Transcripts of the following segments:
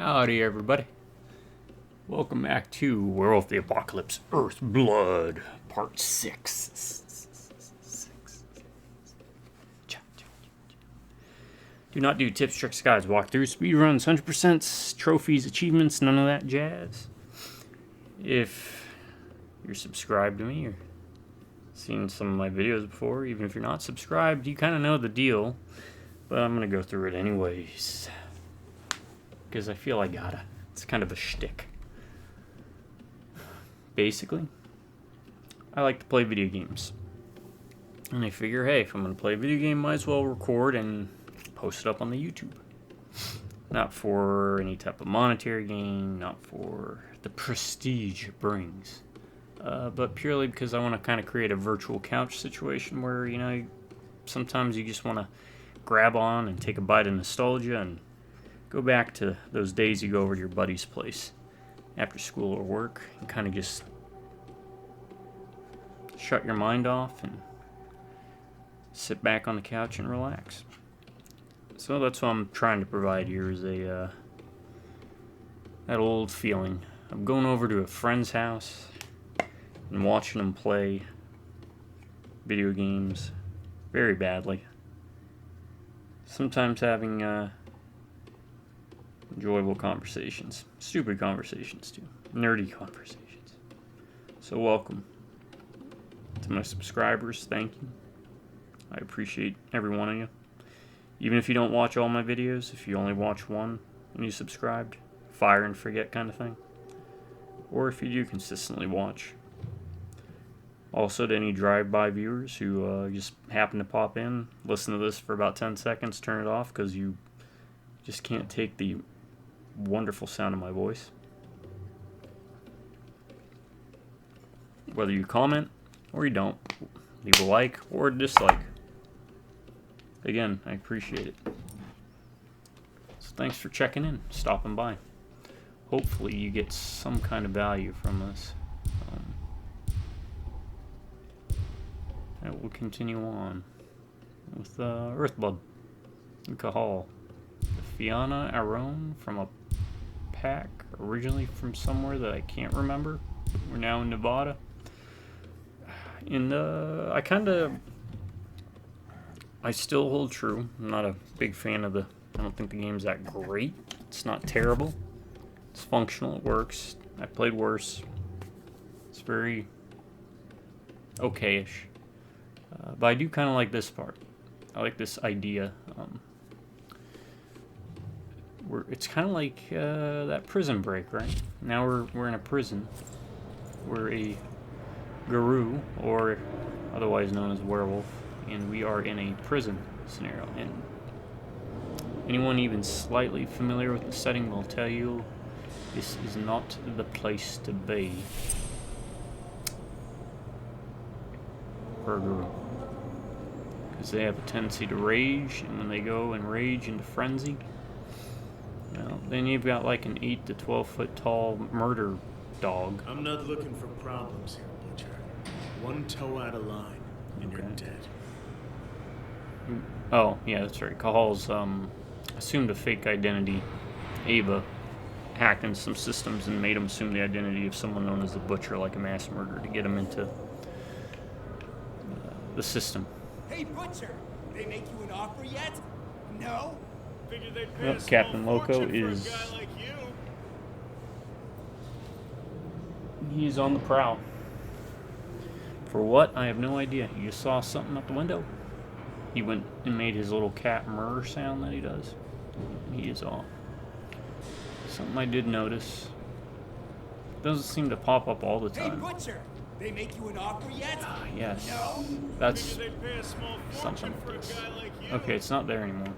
Howdy everybody. Welcome back to Werewolf the Apocalypse Earthblood Part 6. Do not do tips, tricks, guides, walkthroughs, speedruns, 100%, trophies, achievements, none of that jazz. If you're subscribed to me or seen some of my videos before, even if you're not subscribed, you kind of know the deal. But I'm going to go through it anyways, because I feel I gotta. It's kind of a shtick. Basically, I like to play video games. And I figure, hey, if I'm going to play a video game, might as well record and post it up on the YouTube. Not for any type of monetary gain, not for the prestige it brings. But purely because I want to kind of create a virtual couch situation where, you know, sometimes you just want to grab on and take a bite of nostalgia and go back to those days you go over to your buddy's place after school or work and kind of just shut your mind off and sit back on the couch and relax. So that's what I'm trying to provide here is that old feeling of going over to a friend's house and watching them play video games very badly. Sometimes having enjoyable conversations. Stupid conversations, too. Nerdy conversations. So welcome to my subscribers. Thank you. I appreciate every one of you. Even if you don't watch all my videos, if you only watch one and you subscribed, fire and forget kind of thing. Or if you do consistently watch. Also to any drive-by viewers who just happen to pop in, listen to this for about 10 seconds, turn it off because you just can't take the wonderful sound of my voice. Whether you comment or you don't, leave a like or a dislike. Again, I appreciate it. So thanks for checking in, stopping by. Hopefully you get some kind of value from this. And we'll continue on with Earthblood and Cahal. The Fianna Aron from a pack, originally from somewhere that I can't remember. We're now in Nevada. And I still hold true. I'm not a big fan of I don't think the game's that great. It's not terrible. It's functional, it works. I played worse. It's very okay-ish. But I do kind of like this part. I like this idea. It's kind of like that Prison Break, right? Now we're in a prison. We're a guru, or otherwise known as werewolf, and we are in a prison scenario. And anyone even slightly familiar with the setting will tell you this is not the place to be for a guru. Because they have a tendency to rage, and when they go and rage into frenzy, well, then you've got like an 8 to 12 foot tall murder dog. I'm not looking for problems here, Butcher. One toe out of line, and you're dead. Oh, yeah, that's right. Cahal's assumed a fake identity. Ava hacked into some systems and made him assume the identity of someone known as the Butcher, like a mass murderer, to get him into the system. Hey, Butcher! They make you an offer yet? No? Figured they'd pay a small Captain Loco fortune is... for a guy like you. He's on the prowl. For what? I have no idea. You just saw something out the window. He went and made his little cat murr sound that he does. He is off. Something I did notice. Doesn't seem to pop up all the time. Hey, Butcher! They make you an offer yet? Ah, yes. No? That's Figured they'd pay a small something fortune for a with this. guy like you. Okay, it's not there anymore.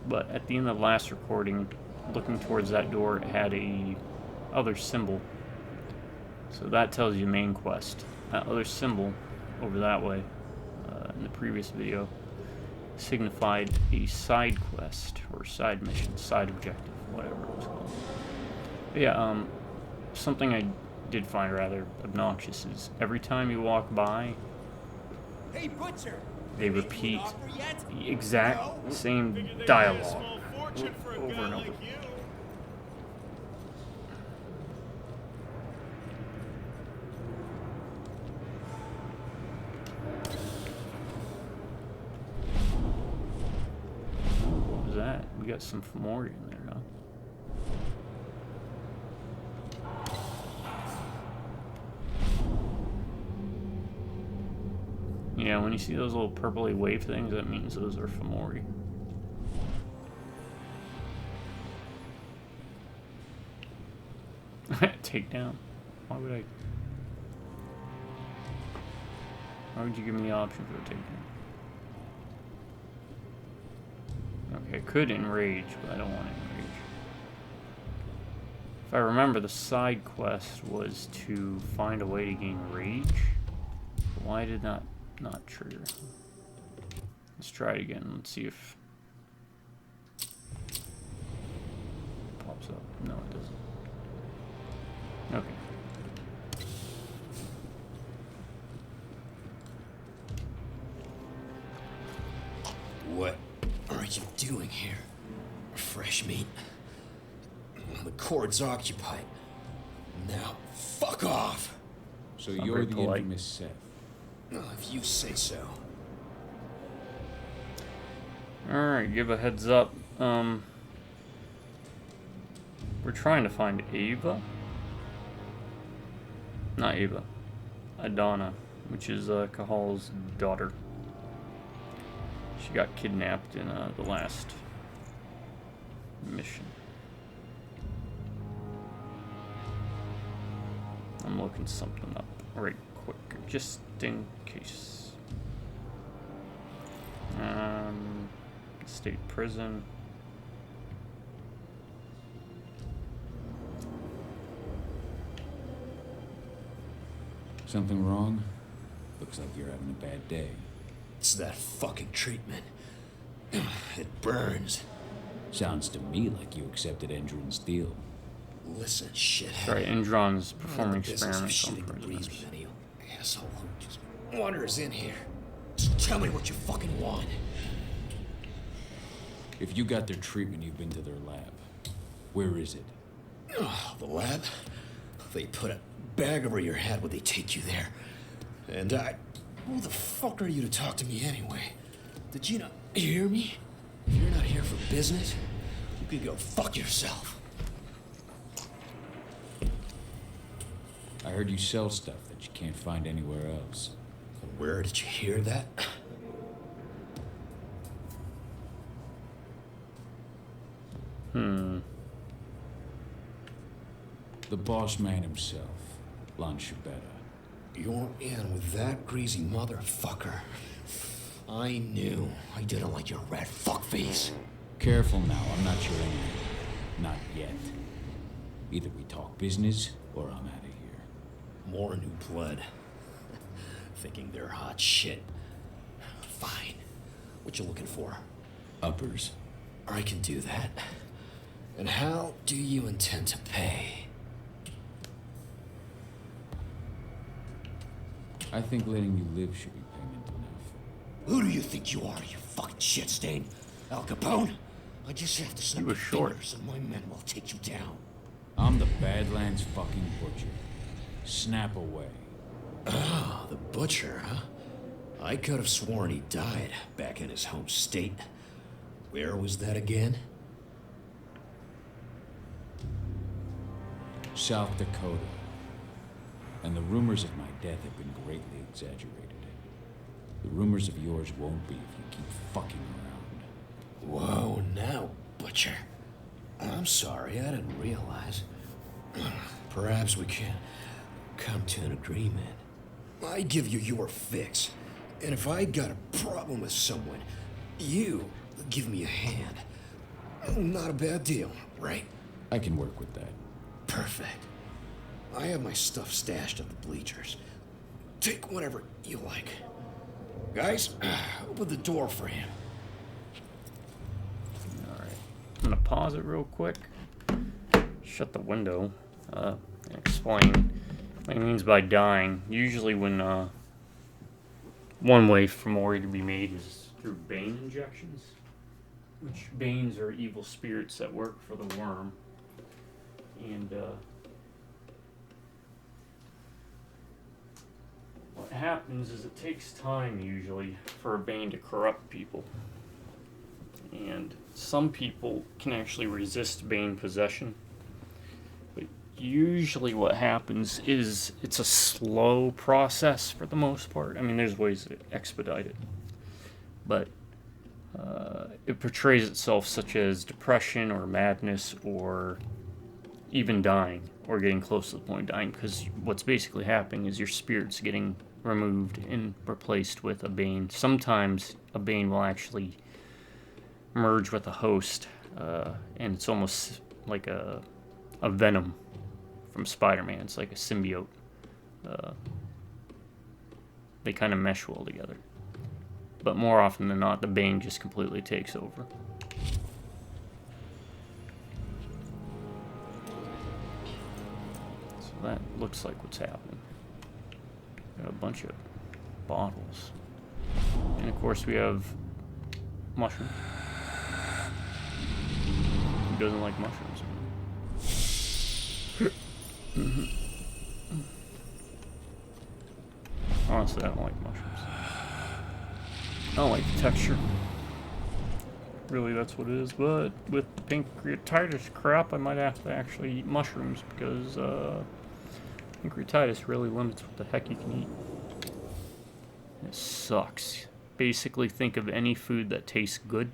But at the end of the last recording, looking towards that door, it had a other symbol. So that tells you main quest. That other symbol over that way, in the previous video, signified a side quest or side mission, side objective, whatever it was called. But yeah, something I did find rather obnoxious is every time you walk by, Hey, Butcher! they repeat offer yet? the exact No? same Figured they'd pay a dialogue small fortune for a over guy and like over. you. What was that? We got some Fomori in there, huh? Yeah, when you see those little purpley wave things, that means those are Fomori. Take down. Why would I? Why would you give me the option for a takedown? Okay, I could enrage, but I don't want to enrage. If I remember, the side quest was to find a way to gain rage. Why did that not trigger? Let's try it again. Let's see if it pops up. No, it doesn't. Okay. What are you doing here? Fresh meat? The cord's occupied. Now, fuck off! So Not you're very the polite. infamous Seth. If you say so. Alright, give a heads up. We're trying to find Ava. Not Ava. Adana, which is Kahal's daughter. She got kidnapped in the last mission. I'm looking something up right quick, just in case. State prison. Something wrong? Looks like you're having a bad day. It's that fucking treatment. It burns. Sounds to me like you accepted Endron's deal. Listen, shithead. Sorry, Indron's I'm not in performing the business of experiments on shooting the breeze prisoners. with any asshole who just wanders in here. Just tell me what you fucking want. If you got their treatment, you've been to their lab. Where is it? Oh, the lab? They put a bag over your head when they take you there. And who the fuck are you to talk to me anyway? Did you not hear me? If you're not here for business, you can go fuck yourself. I heard you sell stuff that you can't find anywhere else. Where did you hear that? The boss man himself, Lon Shabetta. You're in with that greasy motherfucker. I knew. I didn't like your red fuckface. Careful now, I'm not your enemy. Not yet. Either we talk business, or I'm out of here. More new blood. Thinking they're hot shit. Fine. What you looking for? Uppers. I can do that. And how do you intend to pay? I think letting you live should be payment enough. Who do you think you are, you fucking shit stain? Al Capone? I just have to snap was your short. fingers and my men will take you down. I'm the Badlands fucking butcher. Snap away. Ah, the butcher, huh? I could have sworn he died back in his home state. Where was that again? South Dakota. And the rumors of my death have been greatly exaggerated. The rumors of yours won't be if you keep fucking around. Whoa, now, butcher. I'm sorry, I didn't realize. Perhaps we can come to an agreement. I give you your fix. And if I got a problem with someone, you give me a hand. Not a bad deal, right? I can work with that. Perfect. I have my stuff stashed at the bleachers. Take whatever you like. Guys, open the door for him. Alright. I'm gonna pause it real quick. Shut the window. And explain what he means by dying. Usually when one way for Mori to be made is through Bane injections. which Banes are evil spirits that work for the worm. And what happens is it takes time usually for a Bane to corrupt people. And some people can actually resist Bane possession. But usually what happens is it's a slow process for the most part. I mean, there's ways to expedite it. But it portrays itself such as depression or madness or even dying or getting close to the point of dying, because what's basically happening is your spirit's getting removed and replaced with a Bane. Sometimes a Bane will actually merge with a host, and it's almost like a Venom from Spider-Man. It's like a symbiote. They kind of mesh well together. But more often than not, the Bane just completely takes over. So that looks like what's happening. Got a bunch of bottles. And of course we have mushrooms. Who doesn't like mushrooms? Honestly, I don't like mushrooms. I don't like the texture. Really, that's what it is. But with pancreatitis crap, I might have to actually eat mushrooms because pancreatitis really limits what the heck you can eat. It sucks. Basically, think of any food that tastes good.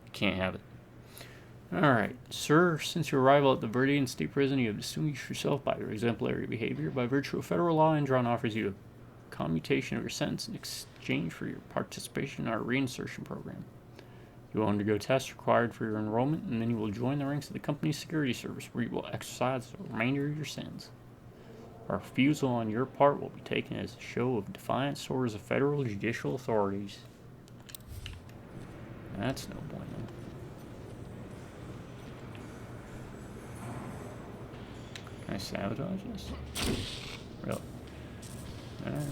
You can't have it. Alright, sir, since your arrival at the Viridian State Prison, you have distinguished yourself by your exemplary behavior. By virtue of federal law, Andron offers you a commutation of your sentence in exchange for your participation in our reinsertion program. You will undergo tests required for your enrollment, and then you will join the ranks of the company's security service, where you will exercise the remainder of your sentence. Our refusal on your part will be taken as a show of defiance towards the federal judicial authorities. That's no bueno. Can I sabotage this? Really? Alright.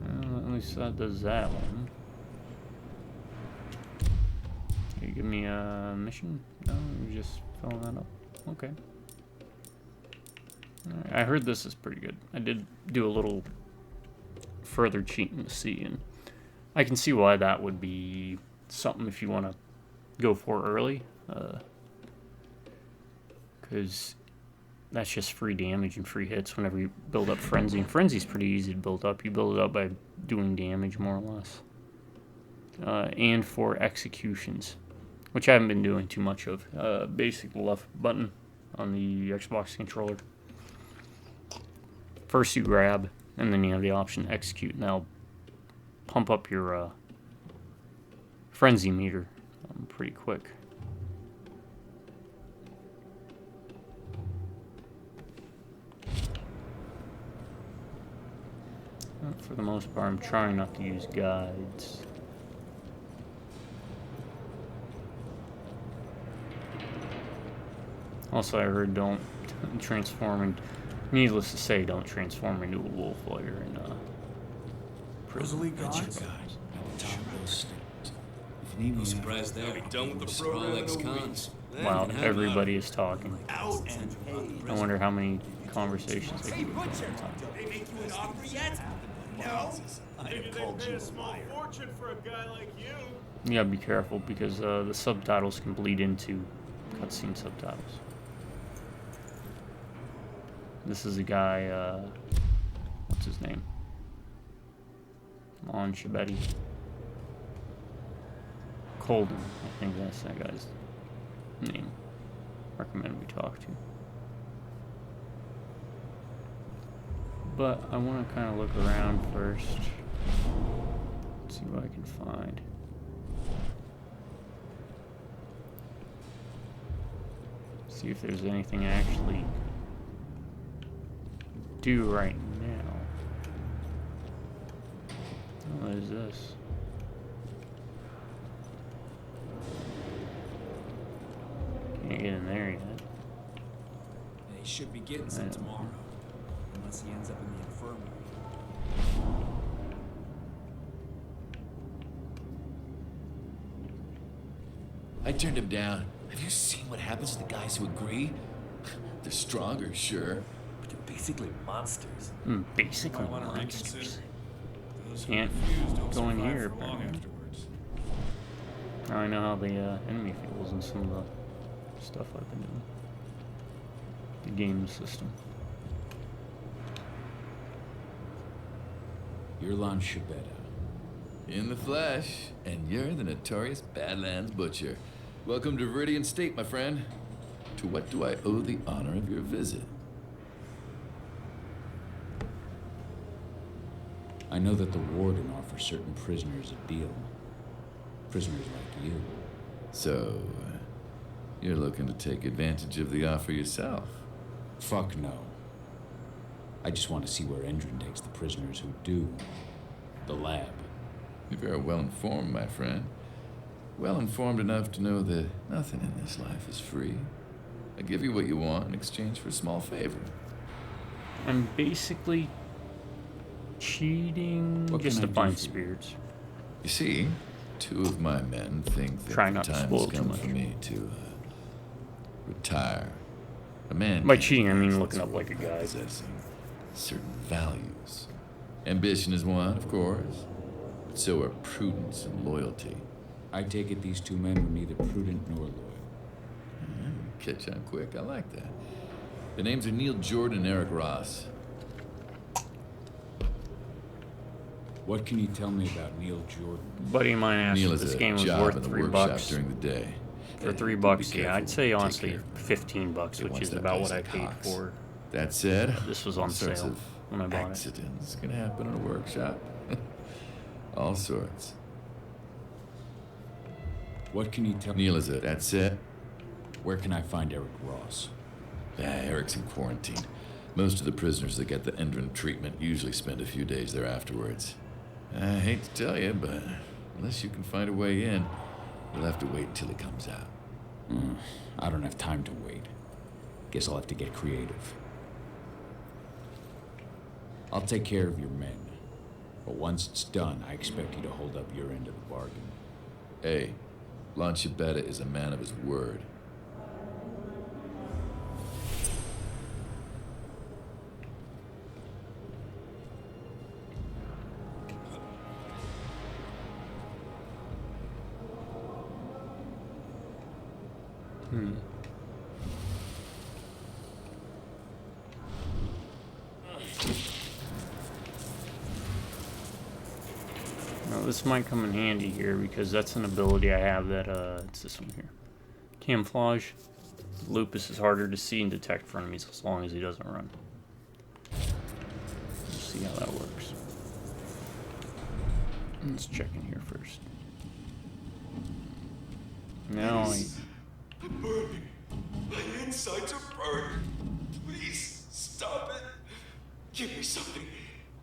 Well, at least that does that one. Can you give me a mission? No, you're just filling that up. Okay. Alright, I heard this is pretty good. I did do a little further cheating to see, and I can see why that would be something if you want to go for early. Because that's just free damage and free hits whenever you build up Frenzy. And Frenzy's pretty easy to build up. You build it up by doing damage, more or less. And for executions, which I haven't been doing too much of. Basic left button on the Xbox controller. First you grab, and then you have the option to execute, and that'll pump up your Frenzy meter pretty quick. For the most part, I'm trying not to use guides. Also, I heard don't transform, and needless to say, don't transform into a wolf while you're in prison. No surprise there. Be done with the Just all program in a ex-cons. Wow, everybody is talking. Out and paid. I wonder how many conversations I Hey, can Butcher! have. Did they make you an offer yet? No? I have called you a liar. Fortune for a guy like you. You gotta be careful because the subtitles can bleed into cutscene subtitles. This is a guy, what's his name? Lon Shabetti. Colden, I think that's that guy's name. Recommend we talk to. But I want to kind of look around first. See what I can find. See if there's anything I actually do right now. What is this? Can't get in there yet. He should be getting some tomorrow. Unless he ends up in the infirmary. I turned him down. Have you seen what happens to the guys who agree? They're stronger, sure, but they're basically monsters. Basically Might want to monsters. reconsider. Those who Can't refuse don't go in survive here, for long apparently. afterwards. Now I know how the enemy feels in some of the stuff I've been doing. The game system. You're Lon Shabeta. In the flesh, and you're the notorious Badlands Butcher. Welcome to Viridian State, my friend. To what do I owe the honor of your visit? I know that the warden offers certain prisoners a deal. Prisoners like you. So, you're looking to take advantage of the offer yourself? Fuck no. I just want to see where Endron takes the prisoners who do. The lab. You're very well informed, my friend. Well informed enough to know that nothing in this life is free. I give you what you want in exchange for a small favor. I'm basically cheating What just can to I do find for you? spirits. You see, two of my men think that Try the not to time spoil has too come much. for me to retire. A man By can't cheating, I mean advance looking this up like a world without guide. possessing certain values. Ambition is one, of course, but so are prudence and loyalty. I take it these two men were neither prudent nor loyal. Catch on quick, I like that. The names are Neil Jordan and Eric Ross. What can you tell me about Neil Jordan? Buddy of mine asked Neil if is this a game was job worth in the $3 workshop during the day. For Be $3, yeah, careful. I'd say Take honestly care. $15, He which wants is that about place what I at paid Cox. for. That said, This was all on sorts sale of when I bought it. accidents can happen in a workshop. All sorts. What can you tell me? Neil is it. That's it. Where can I find Eric Ross? Eric's in quarantine. Most of the prisoners that get the Endron treatment usually spend a few days there afterwards. I hate to tell you, but unless you can find a way in, you'll have to wait until he comes out. I don't have time to wait. Guess I'll have to get creative. I'll take care of your men. But once it's done, I expect you to hold up your end of the bargain. Hey, Lon Shabeta is a man of his word. Now this might come in handy here because that's an ability I have that it's this one here. Camouflage. Lupus is harder to see and detect for enemies as long as he doesn't run. Let's see how that works. Let's check in here first. Now I'm burning. My insides are burning. Please stop it. Give me something.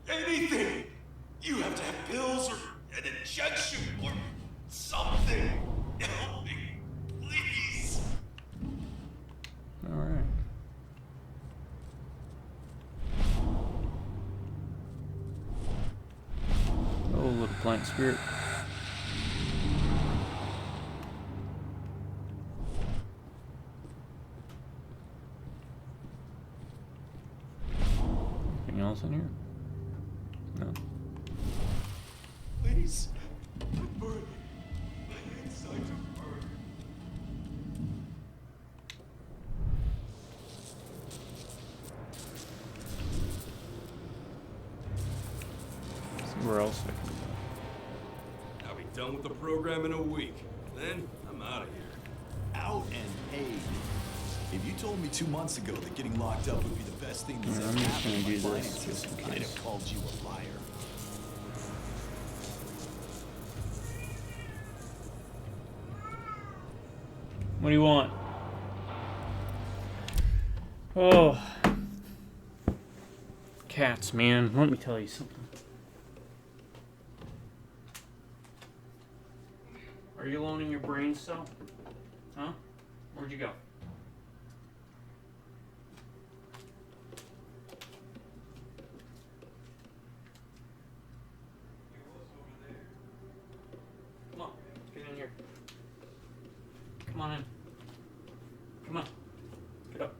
Anything. You have to have pills or an injection or something. Help me. Please. alright. Oh, little plant spirit. Anything else in here? No. Please. I'm burning. My insides are burning. See where else I can go. I'll be done with the program in a week. Then I'm out of here. Out and paid. If you told me 2 months ago that getting locked up would be the best thing that's Yeah, ever I'm just happened gonna to do my this finances, just in I'd case. have called you a liar. What do you want? Oh. Cats, man. Let me tell you something. Are you alone in your brain still? Huh? Where'd you go? Come on, get in here. Come on in. Come on. Get up.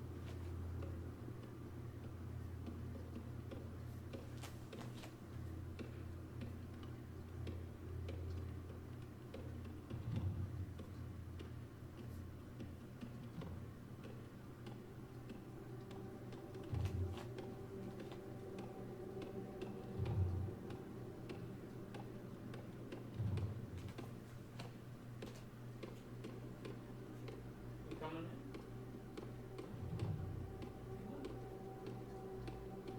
You coming in?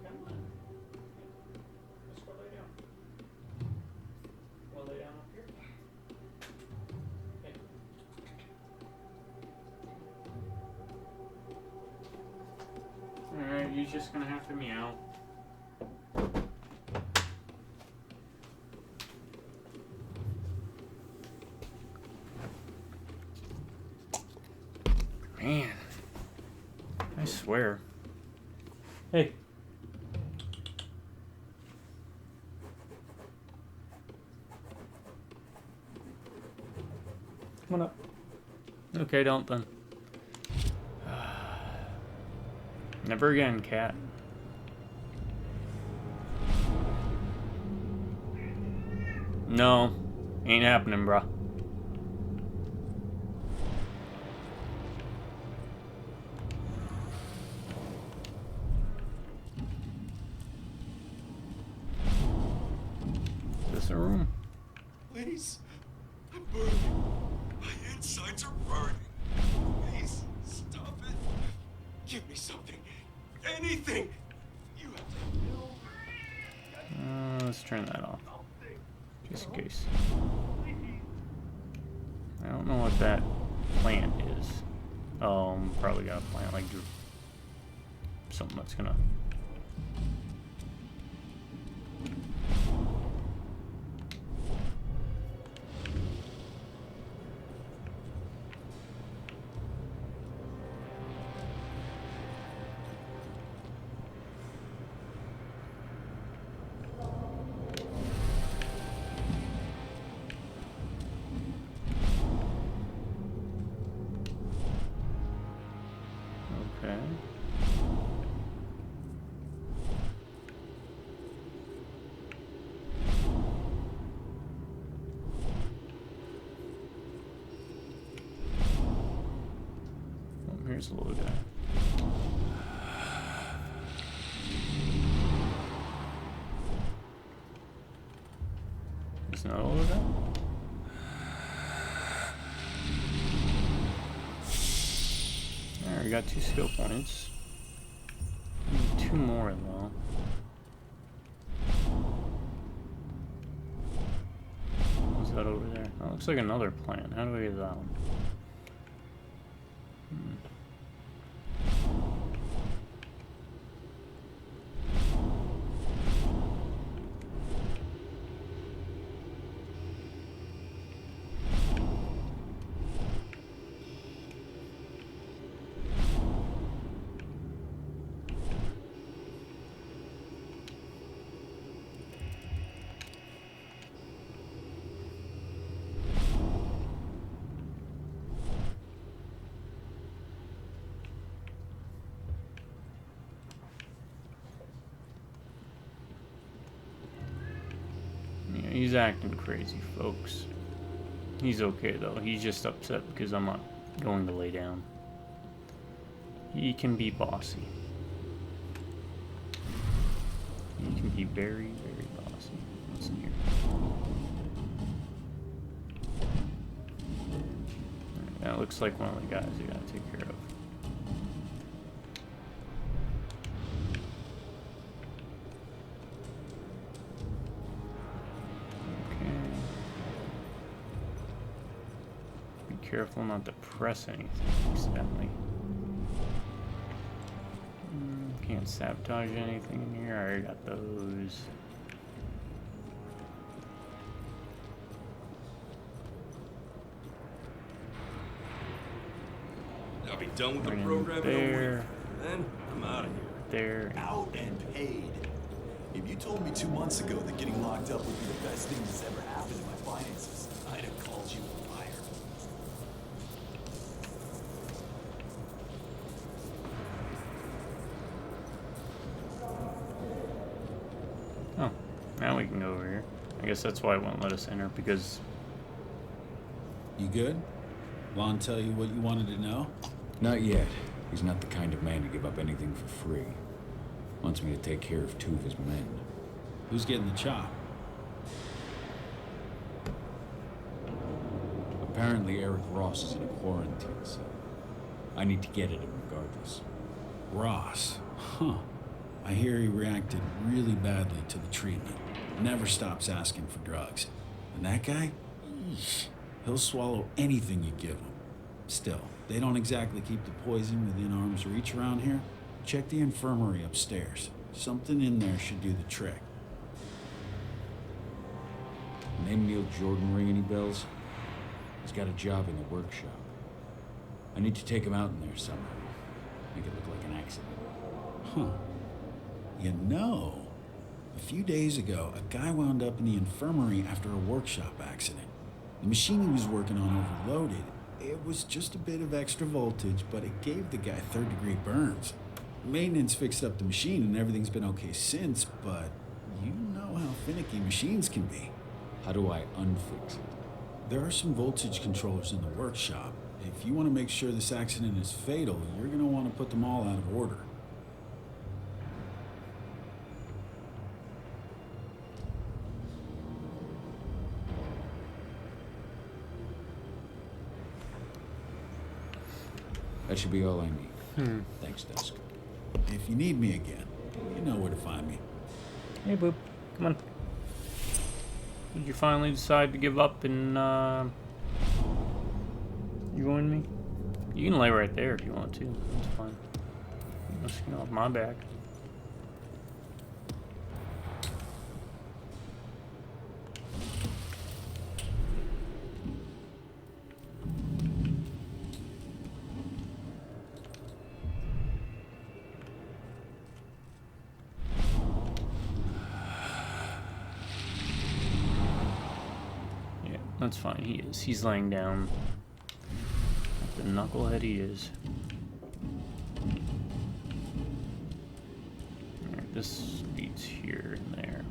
Come on. Let's go lay down. Wanna lay down up here? Hey. Alright, you're just gonna have to meow. Man, I swear. Hey. Come on up. Okay, don't then. Never again, cat. No, ain't happening, bruh. Is this a room? Please. I'm burning. My insides are burning. Please, stop it. Give me something. Anything. You have to kill Let's turn that off. something. Just in case. I don't know what that plant is. Probably got a plant like something that's gonna. Okay. Oh, here's the little guy. There's another little guy? Alright, we got 2 skill points. Need 2 more though. What's that over there? That looks like another plant. How do I get that one? Yeah, he's acting crazy, folks. He's okay though. He's just upset because I'm not going to lay down. He can be bossy. He can be very, very bossy. What's in here? Alright, that looks like one of the guys you gotta take care of. Careful not to press anything accidentally. Can't sabotage anything in here. I already got those. I'll be done with the Right in program in a there. week. Then I'm out of here. There. Out and paid. If you told me 2 months ago that getting locked up would be the best thing that's ever happened to my finances, I'd have called you a liar. here. I guess that's why it won't let us enter, because... You good? Lon tell you what you wanted to know? Not yet. He's not the kind of man to give up anything for free. Wants me to take care of 2 of his men. Who's getting the chop? Apparently Eric Ross is in a quarantine cell. I need to get at him regardless. Ross? Huh. I hear he reacted really badly to the treatment. Never stops asking for drugs. And that guy? Eesh. He'll swallow anything you give him. Still, they don't exactly keep the poison within arm's reach around here. Check the infirmary upstairs. Something in there should do the trick. Name Neil Jordan ring any bells? He's got a job in the workshop. I need to take him out in there somehow. Make it look like an accident. Huh. You know, a few days ago, a guy wound up in the infirmary after a workshop accident. The machine he was working on overloaded. It was just a bit of extra voltage, but it gave the guy 3rd-degree burns. Maintenance fixed up the machine and everything's been okay since, but you know how finicky machines can be. How do I unfix it? There are some voltage controllers in the workshop. If you want to make sure this accident is fatal, you're going to want to put them all out of order. That should be all I need. Thanks, Dusk. If you need me again, you know where to find me. Hey, Boop. Come on. Did you finally decide to give up and join me? You can lay right there if you want to. That's fine. Just get off my back. That's fine, he is. He's laying down. Like the knucklehead he is. Alright, this leads here and there.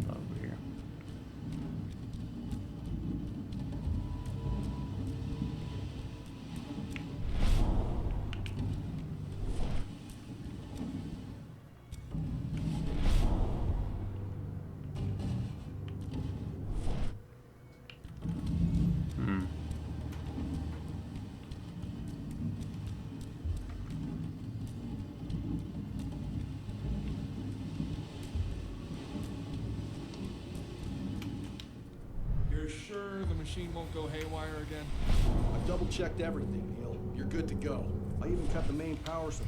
Over here. Sure the machine won't go haywire again? I've double-checked everything, Neil. You're good to go. I even cut the main power supply.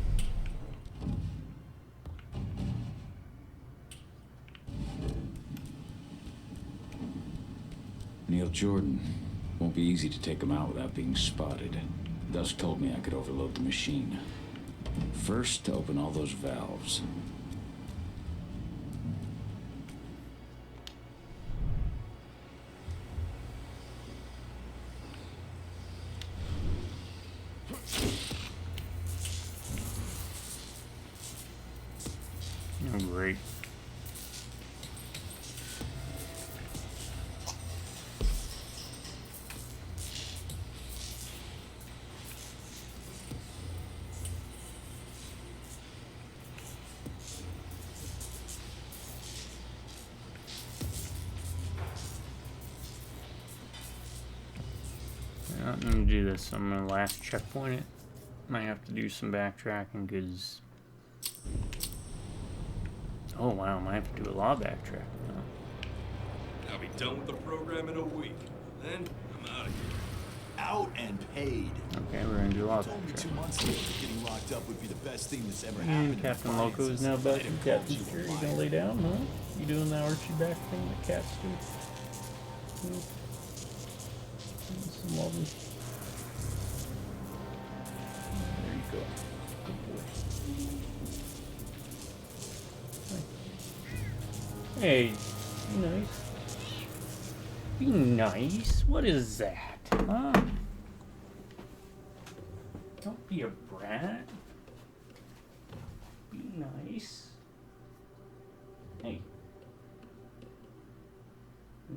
Neil Jordan. Won't be easy to take him out without being spotted. Dusk told me I could overload the machine. First, to open all those valves. Oh, great. Yeah, I'm gonna do this. I'm gonna last checkpoint it. Might have to do some backtracking because. Oh wow, might have to do a lot of backtracking now. I'll be done with the program in a week. Then I'm out of here. Out and paid. Okay, we're gonna do a lot You of told me 2 backtracking. months ago that getting locked up would be the best thing that's ever happened. And Captain Loco is now back in Captain Fury. You gonna lay down, huh? You doing the Archie back thing that cats do? Some lovely. There you go. Good boy. Hey, be nice. Be nice? What is that? Huh? Don't be a brat. Be nice. Hey.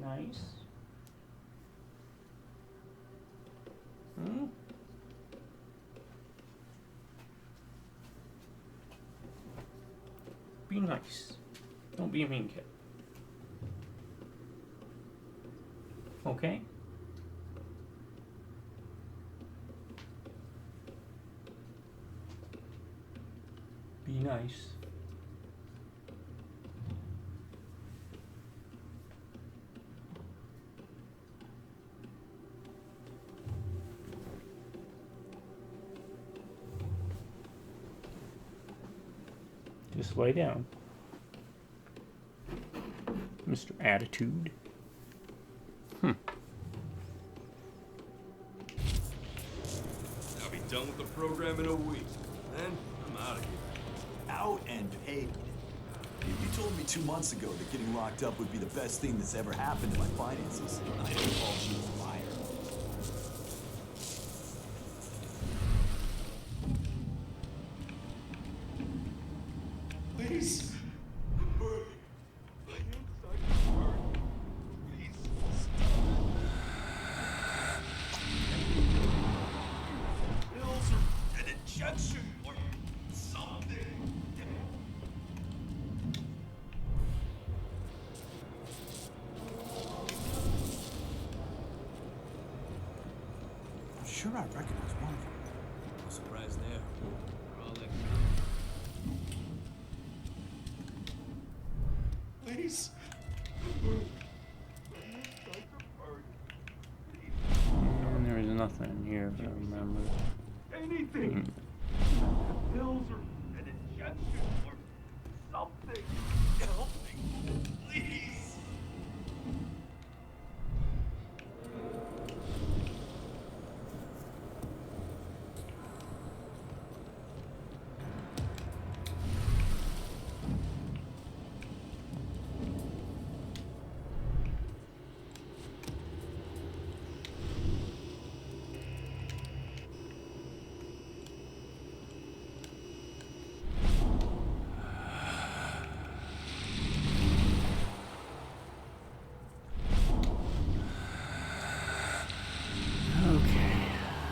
nice. Hmm? Be nice. Don't be a mean kid. Okay? Be nice. Just lay down. Mr. Attitude. I'll be done with the program in a week. Then I'm out of here. Out and paid. If you told me 2 months ago that getting locked up would be the best thing that's ever happened to my finances, I'd have called you a liar. Please. I'm burning. My insides are burning. Please stop it. Pills or an injection or something. I'm sure I recognize one of them. No surprise there. We're all like, Please. I'm burning. My insides are burning. And there was nothing in here, if I remember. Anything. Pills or an injection or something. Help me. Please. Okay.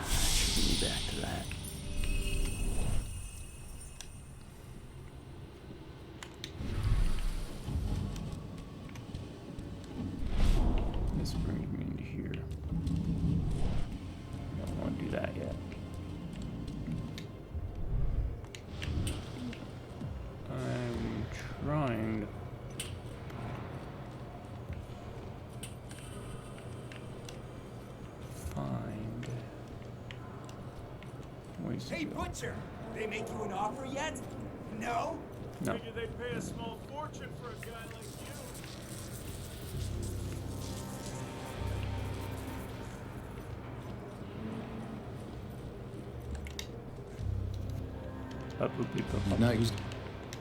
Should be back to that. This brings me into here. Don't want to do that yet. I'm trying to find ways to Hey, go. Butcher! They make you an offer yet? No? No. Figure they'd pay a small fortune for a guy like you. No, he was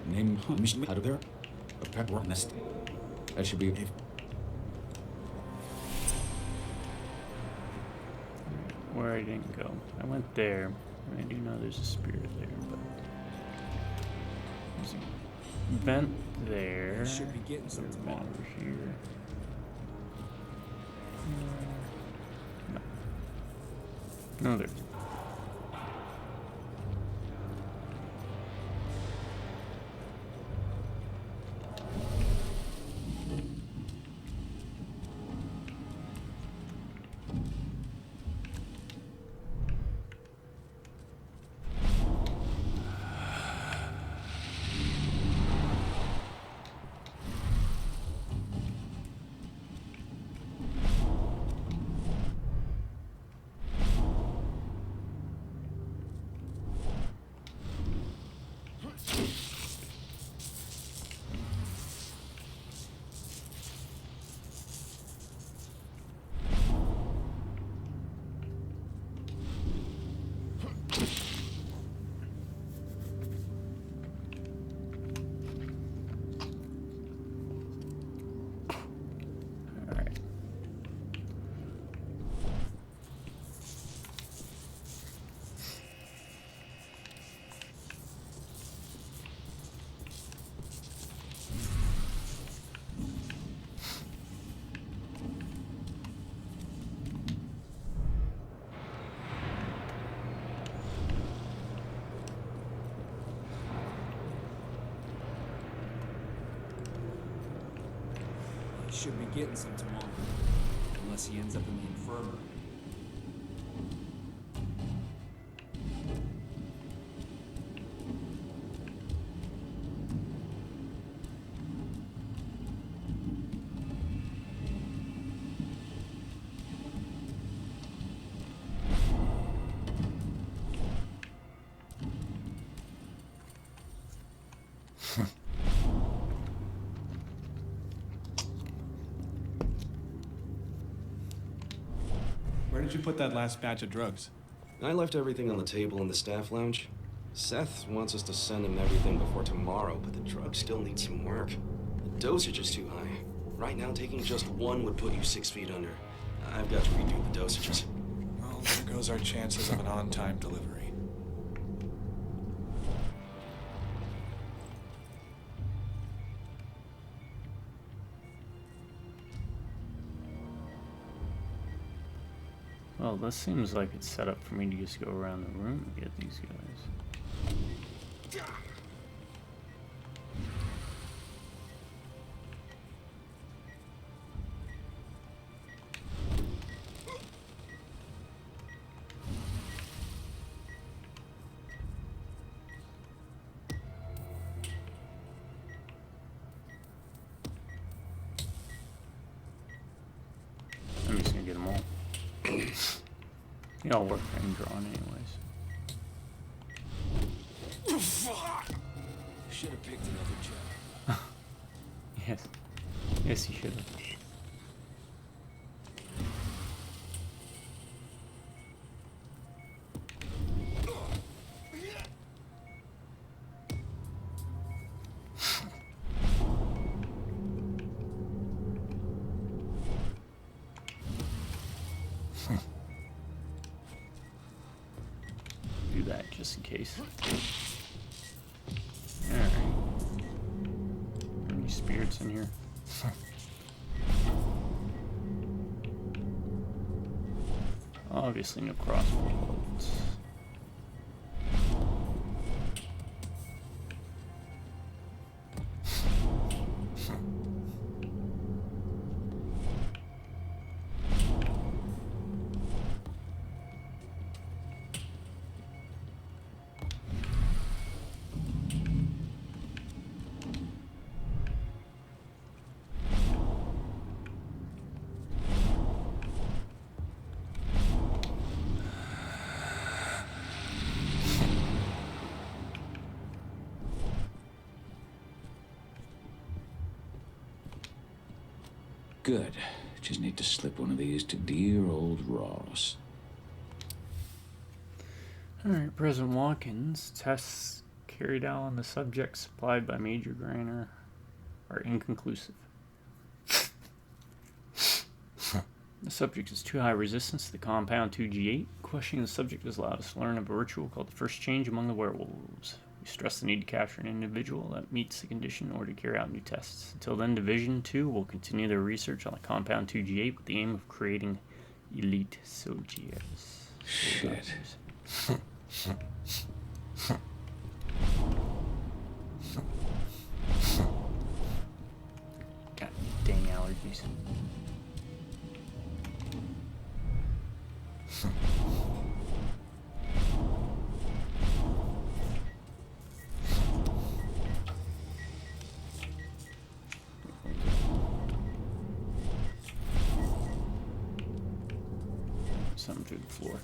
name mission out of there. A pet rock nest. That should be. Where I didn't go. I went there, and I do know there's a spirit there, but there's a vent there. Should be getting some There's a vent tomorrow. over here. No. No, there's. should be getting some tomorrow. Unless he ends up in the infirmary. Where did you put that last batch of drugs? I left everything on the table in the staff lounge. Seth wants us to send him everything before tomorrow, but the drugs still need some work. The dosage is too high. Right now, taking just one would put you 6 feet under. I've got to redo the dosages. Well, there goes our chances of an on-time delivery. Well, this seems like it's set up for me to just go around the room and get these guys. I'm just gonna get them all. You all work and drawn anyways. Should have picked another job. Yes. Yes, you should have. Do that just in case. Alright. Any spirits in here? Obviously no crossbows. Good. Just need to slip one of these to dear old Ross. Alright, President Watkins. Tests carried out on the subject supplied by Major Grainer are inconclusive. The subject is too high resistance to the compound 2G8. Questioning the subject has allowed us to learn of a ritual called the first change among the werewolves. We stress the need to capture an individual that meets the condition in order to carry out new tests. Until then, Division 2 will continue their research on the compound 2G8 with the aim of creating elite soldiers. Shit. God dang allergies. Something through the floor.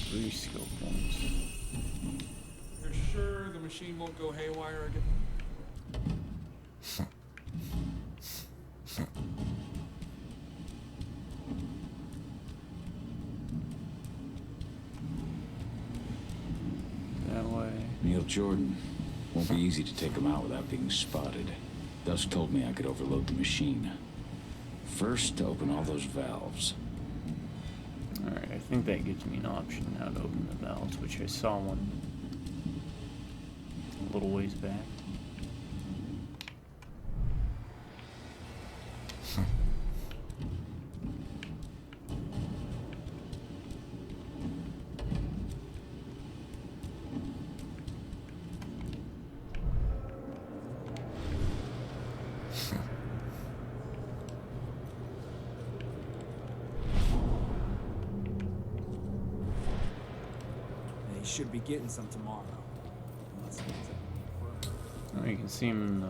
Three skill points. You're sure the machine won't go haywire again? That way. Neil Jordan. Won't be easy to take him out without being spotted. Dusk told me I could overload the machine. First, to open all those valves. think that gives me an option now to open the valves, which I saw one a little ways back. They should be getting some tomorrow. Unless he ends up Oh, you can see him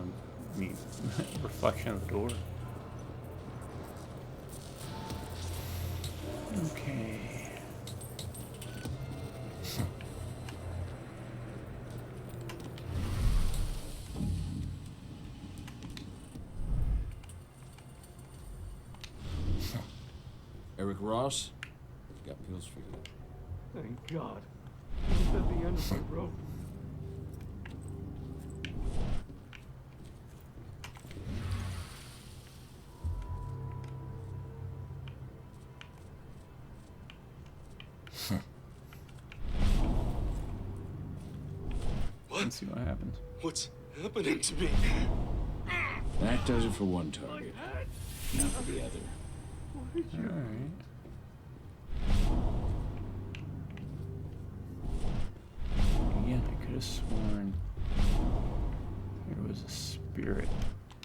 in the reflection of the door. Okay. Eric Ross? Got pills for you. Thank God. It's at the end of my rope. Let's see what happens. What's happening to me? That does it for one target. Now for the other. Alright. Again, I could have sworn there was a spirit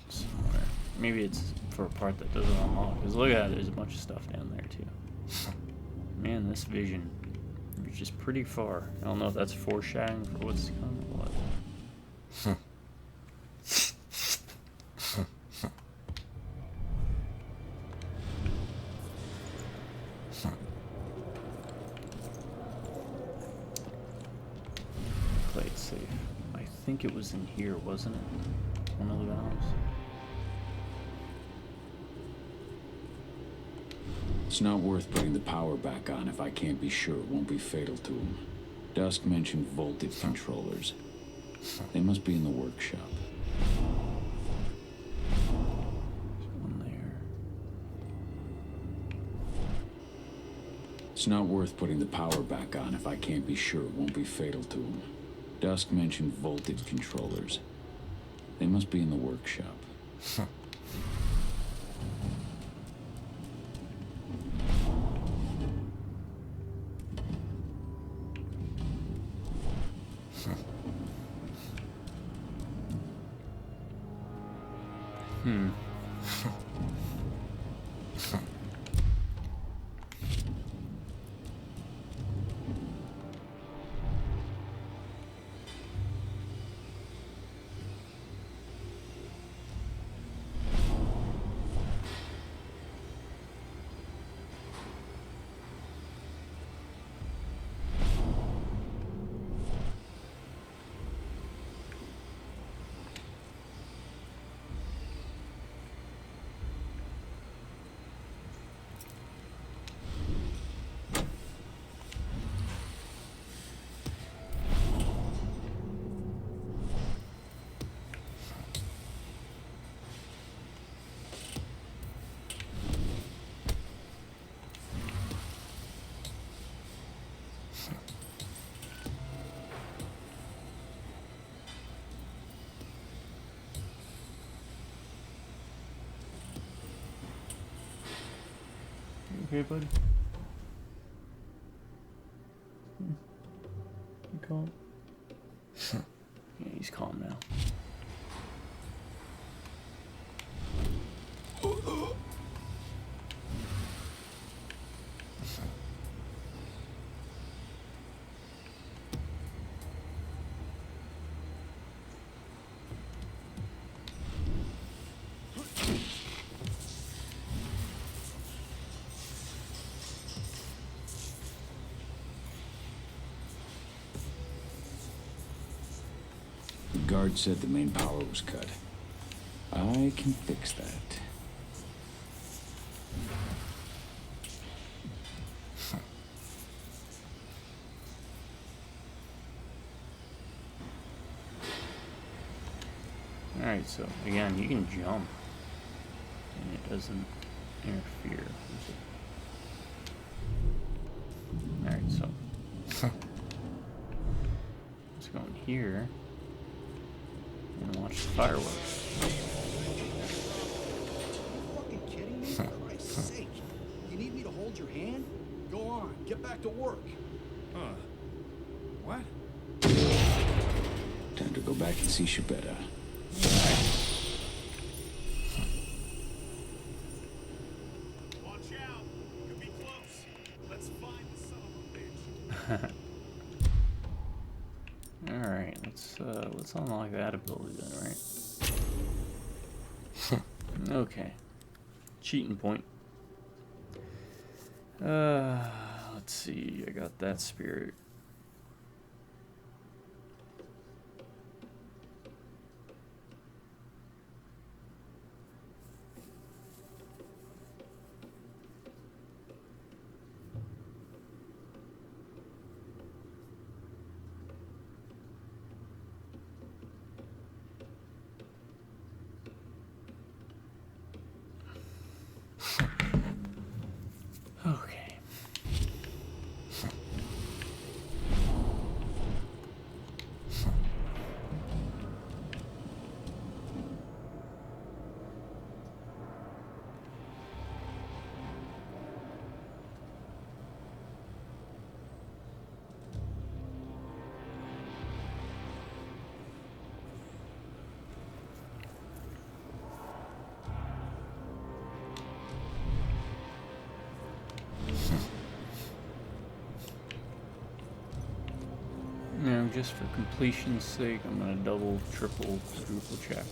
somewhere. Maybe it's for a part that doesn't unlock. Because look at it, there's a bunch of stuff down there too. Man, this vision reaches pretty far. I don't know if that's foreshadowing for what's to come or what. Play it safe. I think it was in here, wasn't it? One of the valves. It's not worth putting the power back on if I can't be sure it won't be fatal to him. Dusk mentioned voltage controllers. They must be in the workshop. There's one there. It's not worth putting the power back on if I can't be sure it won't be fatal to him. Dusk mentioned voltage controllers. They must be in the workshop. You okay, buddy? You calm? Yeah, he's calm now. The guard said the main power was cut. I can fix that. Alright, so again, you can jump. And it doesn't interfere. Alright, so let's go in here and watch the fireworks. Fucking kidding me? For Christ's sake. You need me to hold your hand? Go on, get back to work. Huh. What? Time to go back and see Shabetta. Watch out. Could be close. Let's find the son of a bitch. Alright, let's unlock that ability then, right? Okay. Cheating point. Let's see, I got that spirit. Okay. Now, just for completion's sake, I'm gonna double, triple, quadruple check.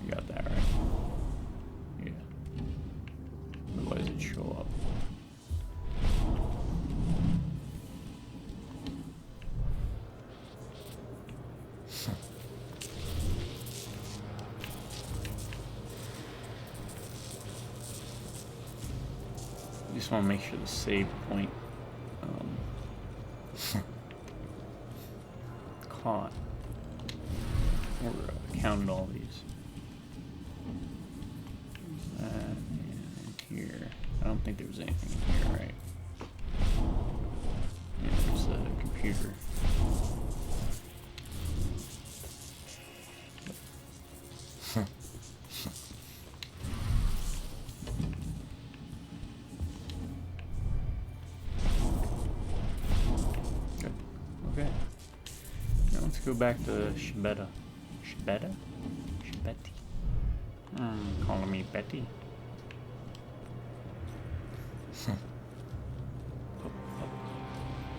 You got that right? Yeah. Otherwise it'd show up. Just want to make sure the save point caught or counted all these. And here, I don't think there was anything in here, right? Yeah, there's the computer. Okay. Now let's go back to Shabetta. Shabetta? Shabetti. Calling me Betty. Look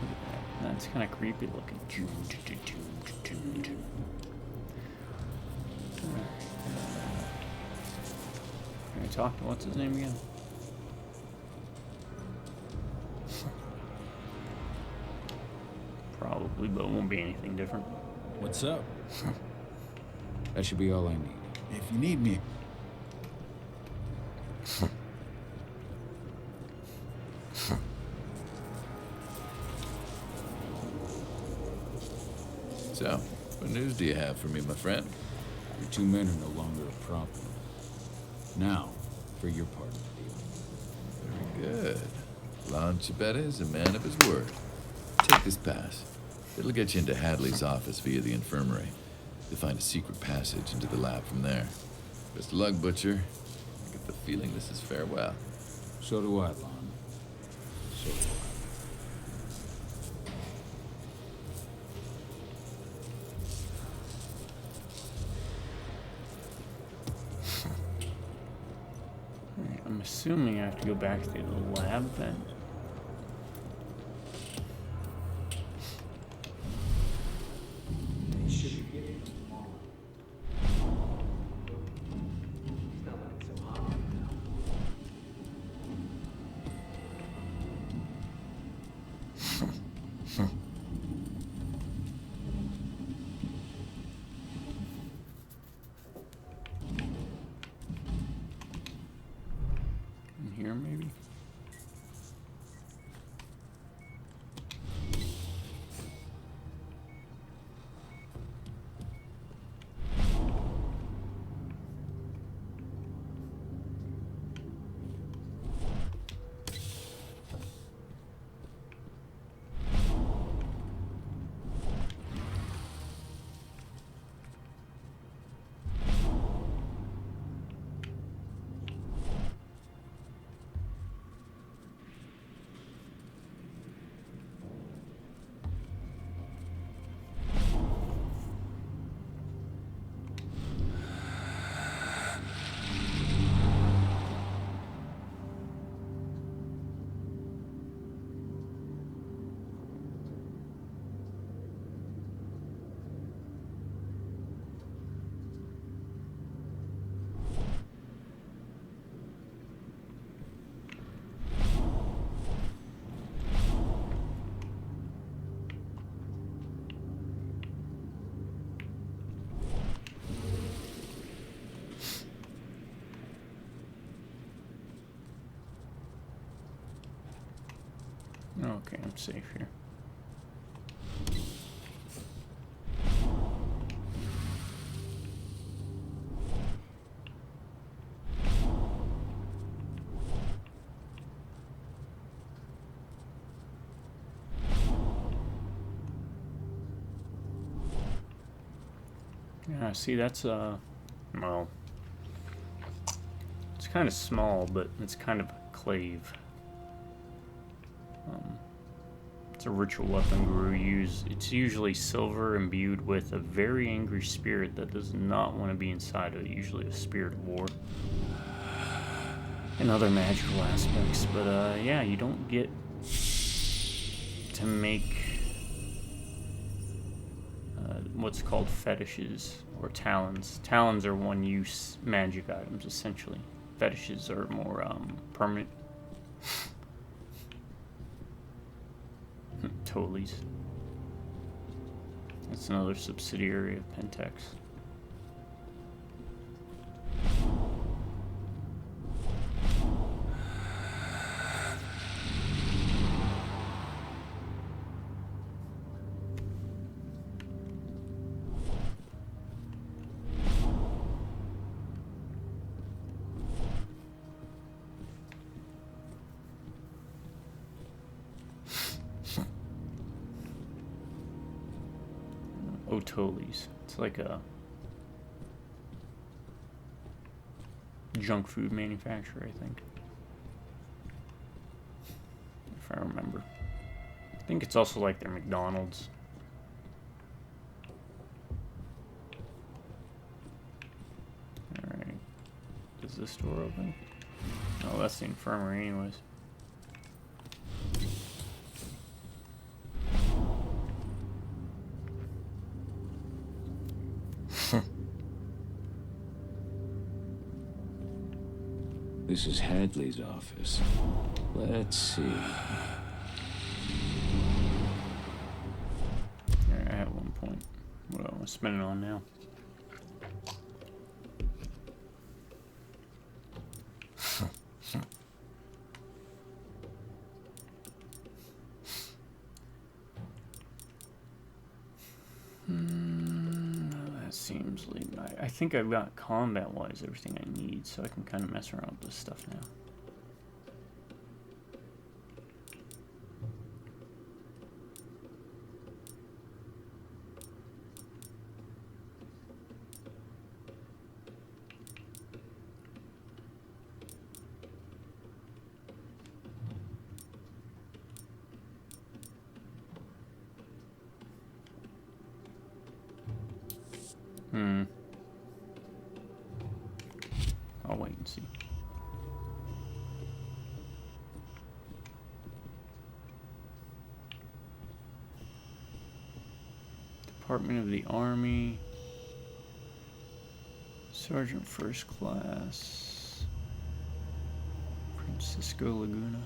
at that. That's kind of creepy looking. Can I talk to what's his name again? Probably, but it won't be anything different. What's up? That should be all I need. If you need me. So, what news do you have for me, my friend? Your two men are no longer a problem. Now, for your part of the deal. Very good. Lon Chabetta is a man of his word. Take this pass. It'll get you into Hadley's office via the infirmary. You'll find a secret passage into the lab from there. Best of luck, Butcher. I get the feeling this is farewell. So do I, Lon. So do I. Alright, I'm assuming I have to go back to the lab then. In here, maybe? Okay, I'm safe here. Yeah, see, that's, well, it's kind of small, but it's kind of a clave. It's a ritual weapon Guru use. It's usually silver imbued with a very angry spirit that does not want to be inside of it, usually a spirit of war. And other magical aspects, but yeah, you don't get to make what's called fetishes or talons. Talons are one-use magic items, essentially. Fetishes are more permanent. Totally. That's another subsidiary of Pentex. Otolis. It's like a junk food manufacturer, I think. If I remember. I think it's also like their McDonald's. Alright. Is this door open? Oh, that's the infirmary anyways. This is Hadley's office. Let's see. Alright, at one point. What am I spending on now? That seems like I think I've got combat-wise everything I need, so I can kind of mess around with this stuff now. I'll wait and see. Department of the Army. Sergeant First Class. Francisco Laguna.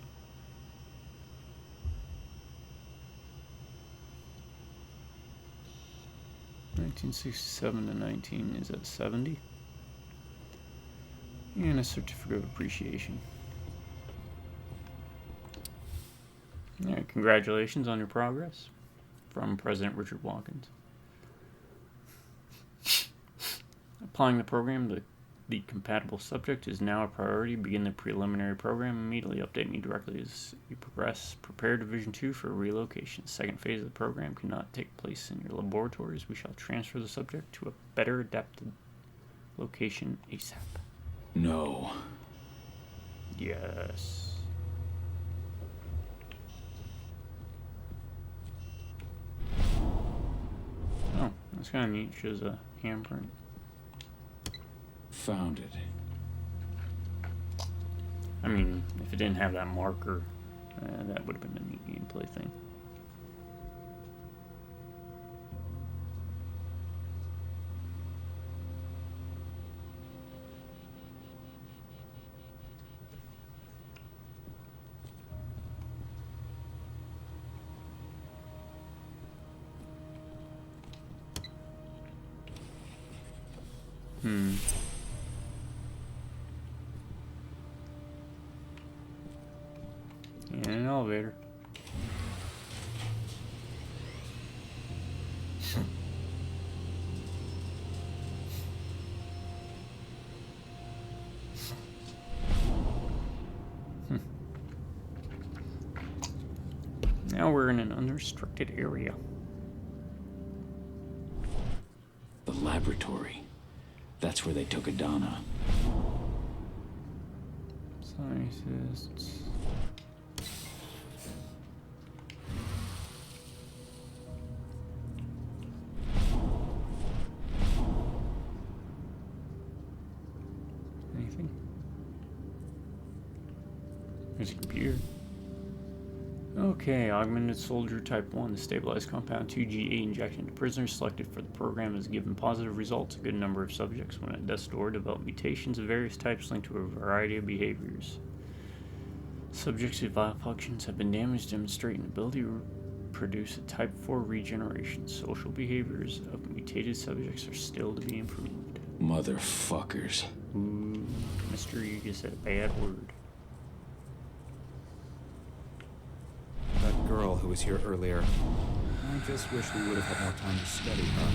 (1967 to 19) is at 70. And a certificate of appreciation. Alright, congratulations on your progress. From President Richard Watkins. Applying the program to the compatible subject is now a priority. Begin the preliminary program immediately. Update me directly as you progress. Prepare Division 2 for relocation. Second phase of the program cannot take place in your laboratories. We shall transfer the subject to a better adapted location ASAP. No. Yes. Oh, that's kind of neat. Shows a handprint. Found it. I mean, if it didn't have that marker, that would have been a neat gameplay thing. In an elevator. Now we're in an unrestricted area. The laboratory. That's where they took Adana. Scientists. Anything? There's a computer. Okay, augmented soldier type 1. The stabilized compound 2G8 injection to prisoners selected for the program has given positive results. A good number of subjects, when at death's door, develop mutations of various types linked to a variety of behaviors. Subjects whose vital functions have been damaged demonstrate an ability to produce a type 4 regeneration. Social behaviors of mutated subjects are still to be improved. Motherfuckers. Ooh, mister, you just said a bad word. That girl who was here earlier. I just wish we would have had more time to study her.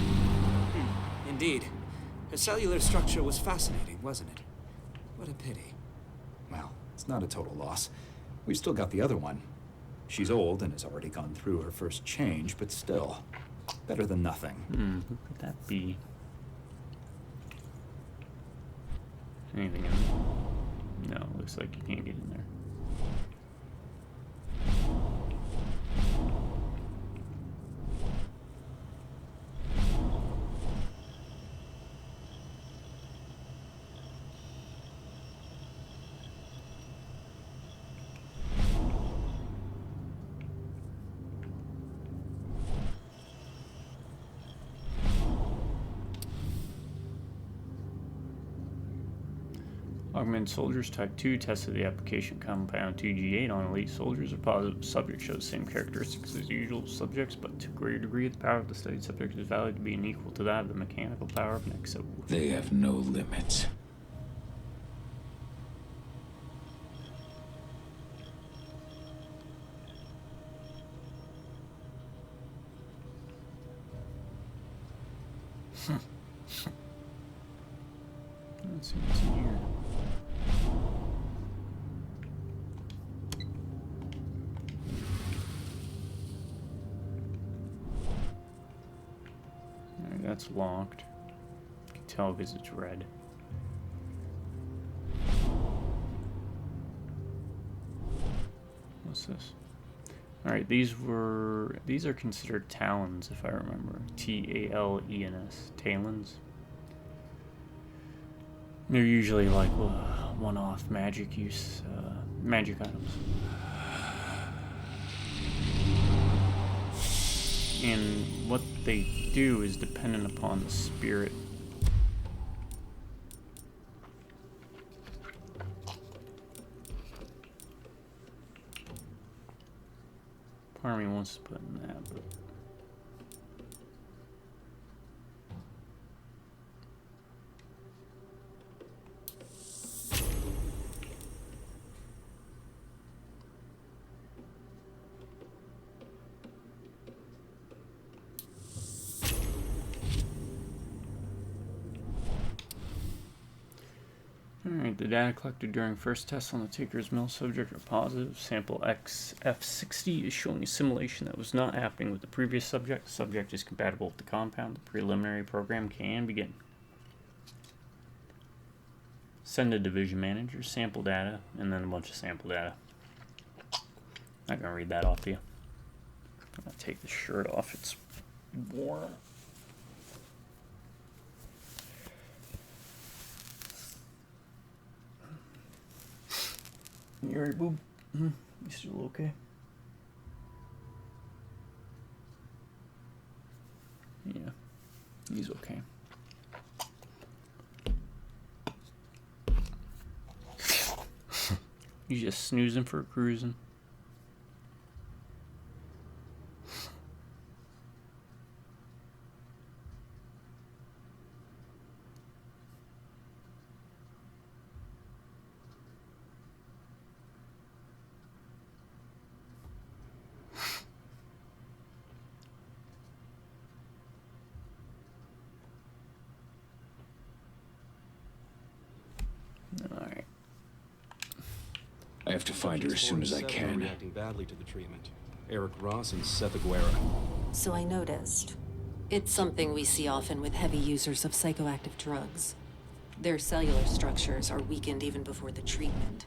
Indeed. Her cellular structure was fascinating, wasn't it? What a pity. Well, it's not a total loss. We've still got the other one. She's old and has already gone through her first change, but still, better than nothing. Who could that be? Anything in there? No, looks like you can't get in there. Augmented soldiers type 2 tested the application compound 2G8 on elite soldiers. A positive subject shows the same characteristics as usual subjects, but to a greater degree, the power of the studied subject is valued to be equal to that of the mechanical power of an exo. They have no limits. Let's see what's in here. Alright, that's locked. You can tell because it's red. What's this? Alright, these are considered talons, if I remember. Talens. Talons. They're usually like one-off magic use, magic items. And what they do is dependent upon the spirit. Part of me wants to put in that, but... Alright, the data collected during first tests on the Taker's Mill subject are positive. Sample XF60 is showing a simulation that was not happening with the previous subject. The subject is compatible with the compound. The preliminary program can begin. Send to Division Manager, sample data, and then a bunch of sample data. Not gonna read that off to you. I'm gonna take the shirt off, it's warm. You alright, boob? You still okay? Yeah, he's okay. He's just snoozing for cruising. I have to find her as soon as I can. Reacting badly to the treatment. Eric Ross and Seth Aguera. So I noticed. It's something we see often with heavy users of psychoactive drugs. Their cellular structures are weakened even before the treatment.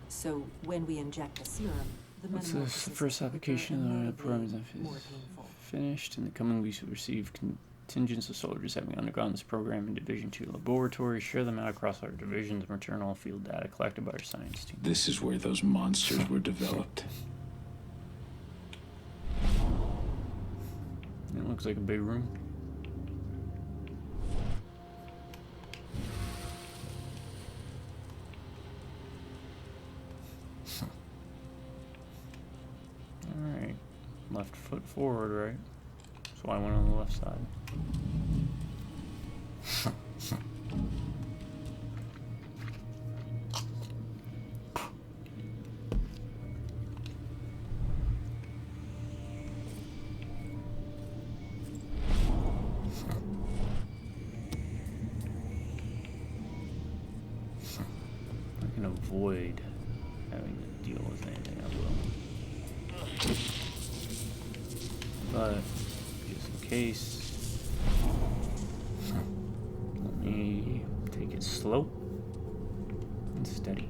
So when we inject a serum, the What's metamorphosis the first is quicker application and of the notably program is more painful. finished? In the coming weeks, we'll receive contingents of soldiers having undergone this program in Division 2 laboratories, share them out across our divisions, and return all field data collected by our science team. This is where those monsters were developed. It looks like a big room. Alright. Left foot forward, right? So I went on the left side. I can avoid having to deal with anything, I will. But, just in case, let me take it slow and steady.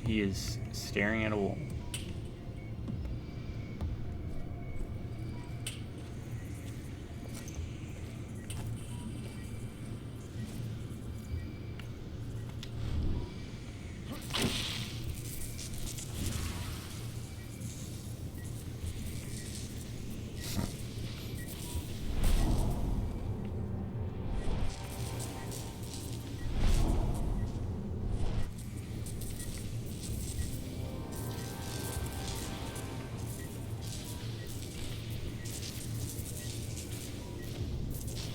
He is staring at a wall.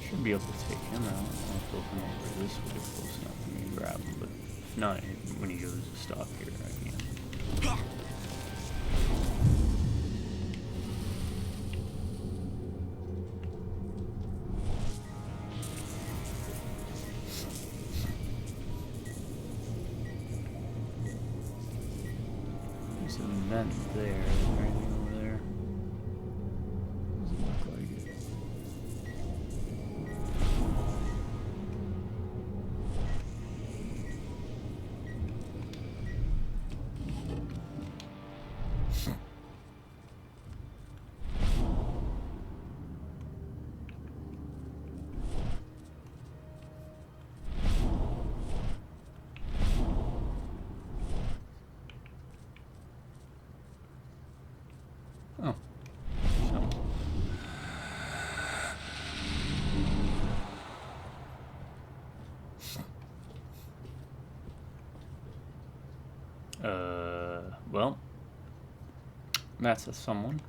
Should be able to take him out. I'll flip him over this way close enough for me to grab him, but if not, when he goes to stop here, I can. There's an vent there. Is there anything over there? Doesn't look like it. Oh. Well, that's a someone.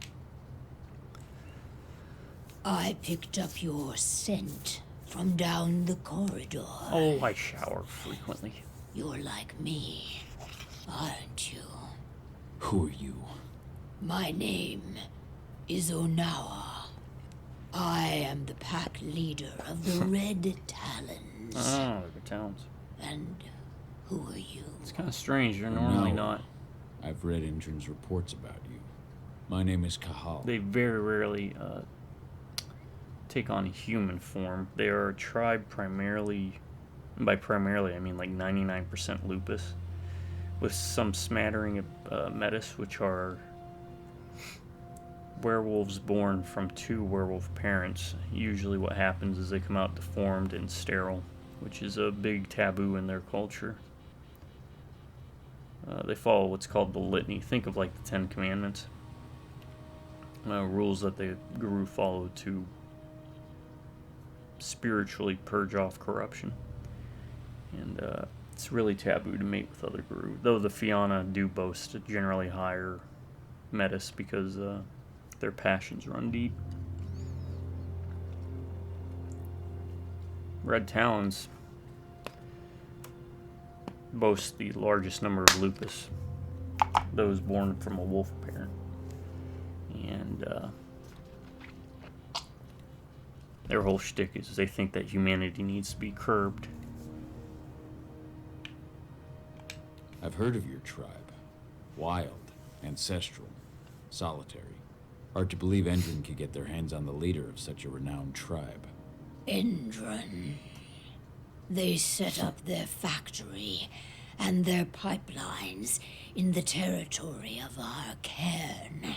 I picked up your scent from down the corridor. Oh, I shower frequently. You're like me, aren't you? Who are you? My name is Onawa. I am the pack leader of the Red Talons. Oh, the Talons. And who are you? It's kind of strange. You're normally No. not. I've read Injun's reports about you. My name is Kahal. They very rarely take on human form. They are a tribe primarily, and by primarily I mean like 99% lupus, with some smattering of metis, which are werewolves born from two werewolf parents. Usually what happens is they come out deformed and sterile, which is a big taboo in their culture. They follow what's called the litany. Think of like the Ten Commandments. Rules that the guru followed to spiritually purge off corruption. And it's really taboo to mate with other guru, though the Fianna do boast a generally higher metis because their passions run deep. Red Talons boast the largest number of lupus, those born from a wolf parent. And their whole shtick is they think that humanity needs to be curbed. I've heard of your tribe. Wild, ancestral, solitary. Hard to believe Endron could get their hands on the leader of such a renowned tribe. Endron. They set up their factory and their pipelines in the territory of our cairn.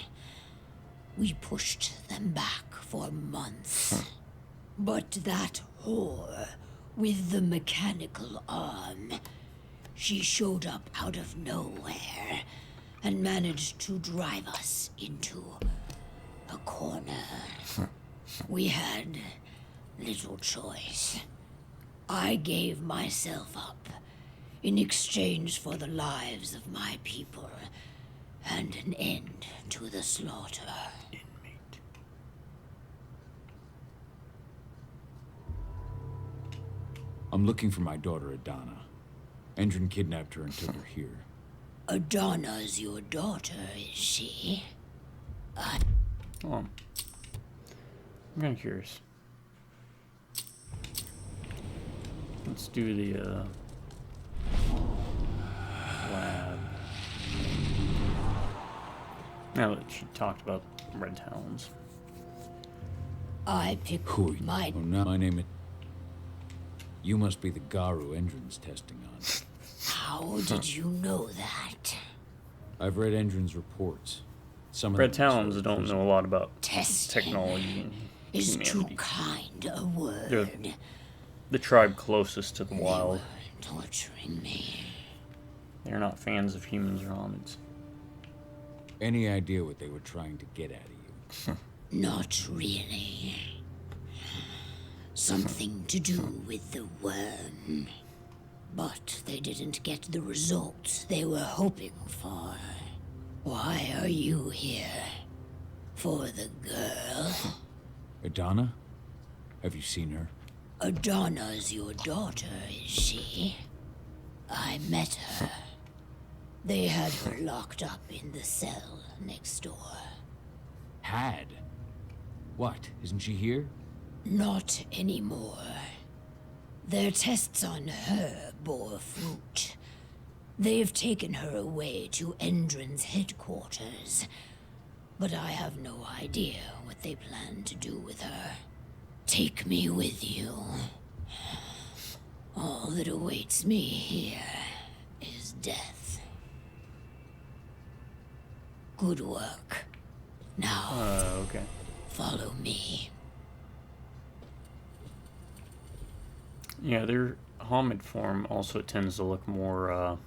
We pushed them back for months. But that whore with the mechanical arm, she showed up out of nowhere and managed to drive us into a corner. We had little choice. I gave myself up in exchange for the lives of my people and an end to the slaughter. I'm looking for my daughter, Adana. Endron kidnapped her and took her here. Adana's your daughter, is she? I'm kind of curious. Let's do the lab. Now that she talked about red talons. I picked my... Oh, no, my name is... You must be the Garu Endron's testing on. How did you know that? I've read Endron's reports. Some of red them talons don't know a lot about testing technology and is humanity. too kind a word. They're the tribe closest to the wild. Torturing me. They're not fans of humans or hominids. Any idea what they were trying to get out of you? Not really. Something to do with the worm. But they didn't get the results they were hoping for. Why are you here? For the girl? Adana? Have you seen her? Adana's your daughter, is she? I met her. They had her locked up in the cell next door. Had? What? Isn't she here? Not anymore. Their tests on her bore fruit. They've taken her away to Endron's headquarters. But I have no idea what they plan to do with her. Take me with you. All that awaits me here is death. Good work. Now, okay. Follow me. Yeah, their hominid form also tends to look more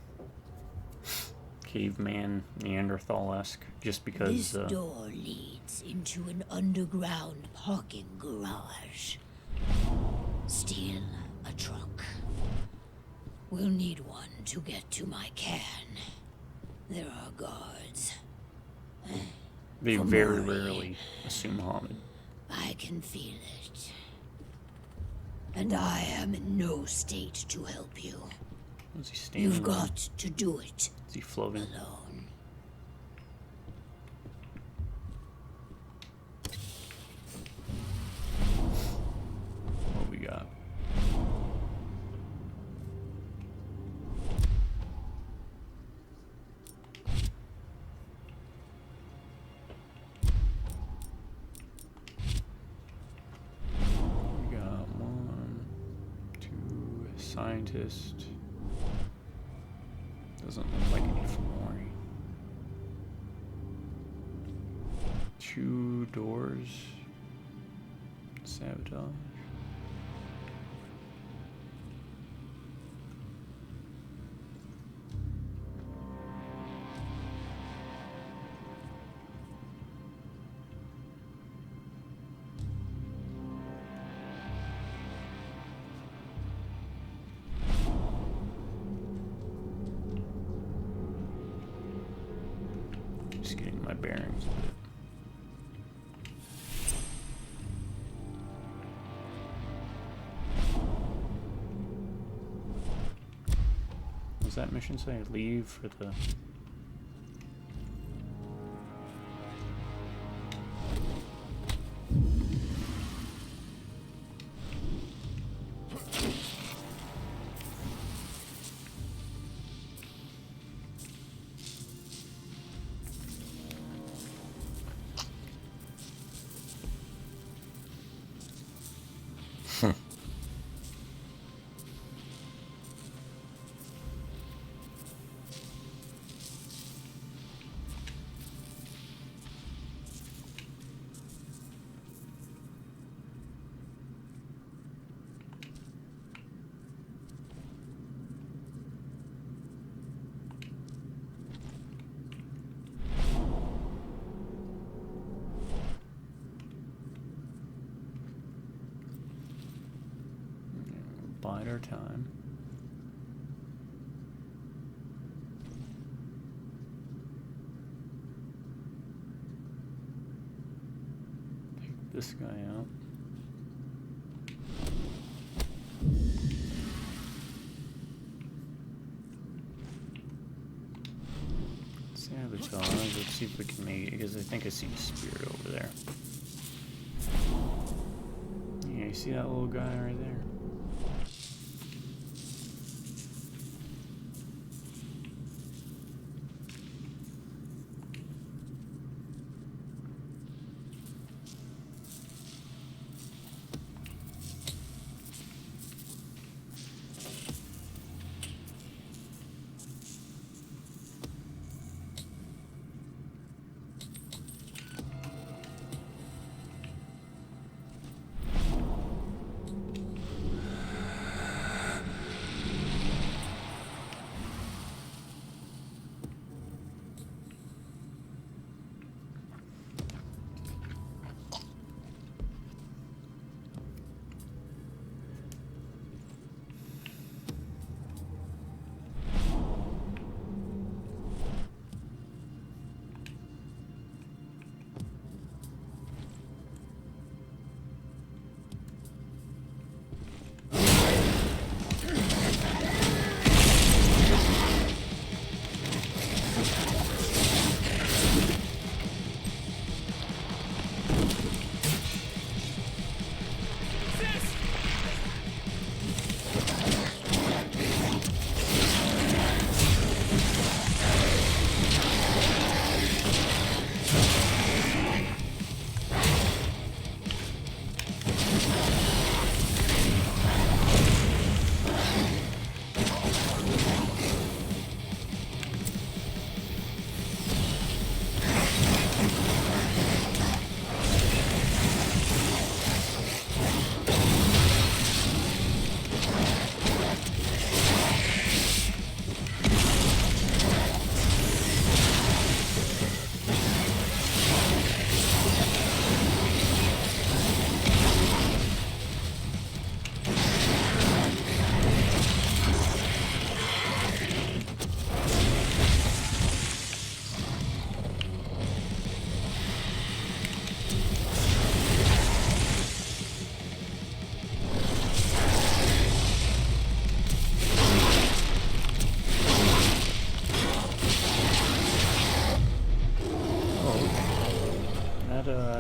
caveman, Neanderthal-esque, just because... This door leads into an underground parking garage. Steal a truck. We'll need one to get to my cairn. There are guards. They For very Maury, rarely assume hominid. I can feel it. And I am in no state to help you. Is he standing? You've got to do it. Is he floating? Alone. What we got? We got 1, 2, scientist. Doesn't look like any from Maury. 2 doors. Sabotage. Just getting my bearings a bit. Does that mission say leave for the... our time. Take this guy out. Sabotage. Let's see if we can make it, because I think I see a spirit over there. Yeah, you see that little guy right there?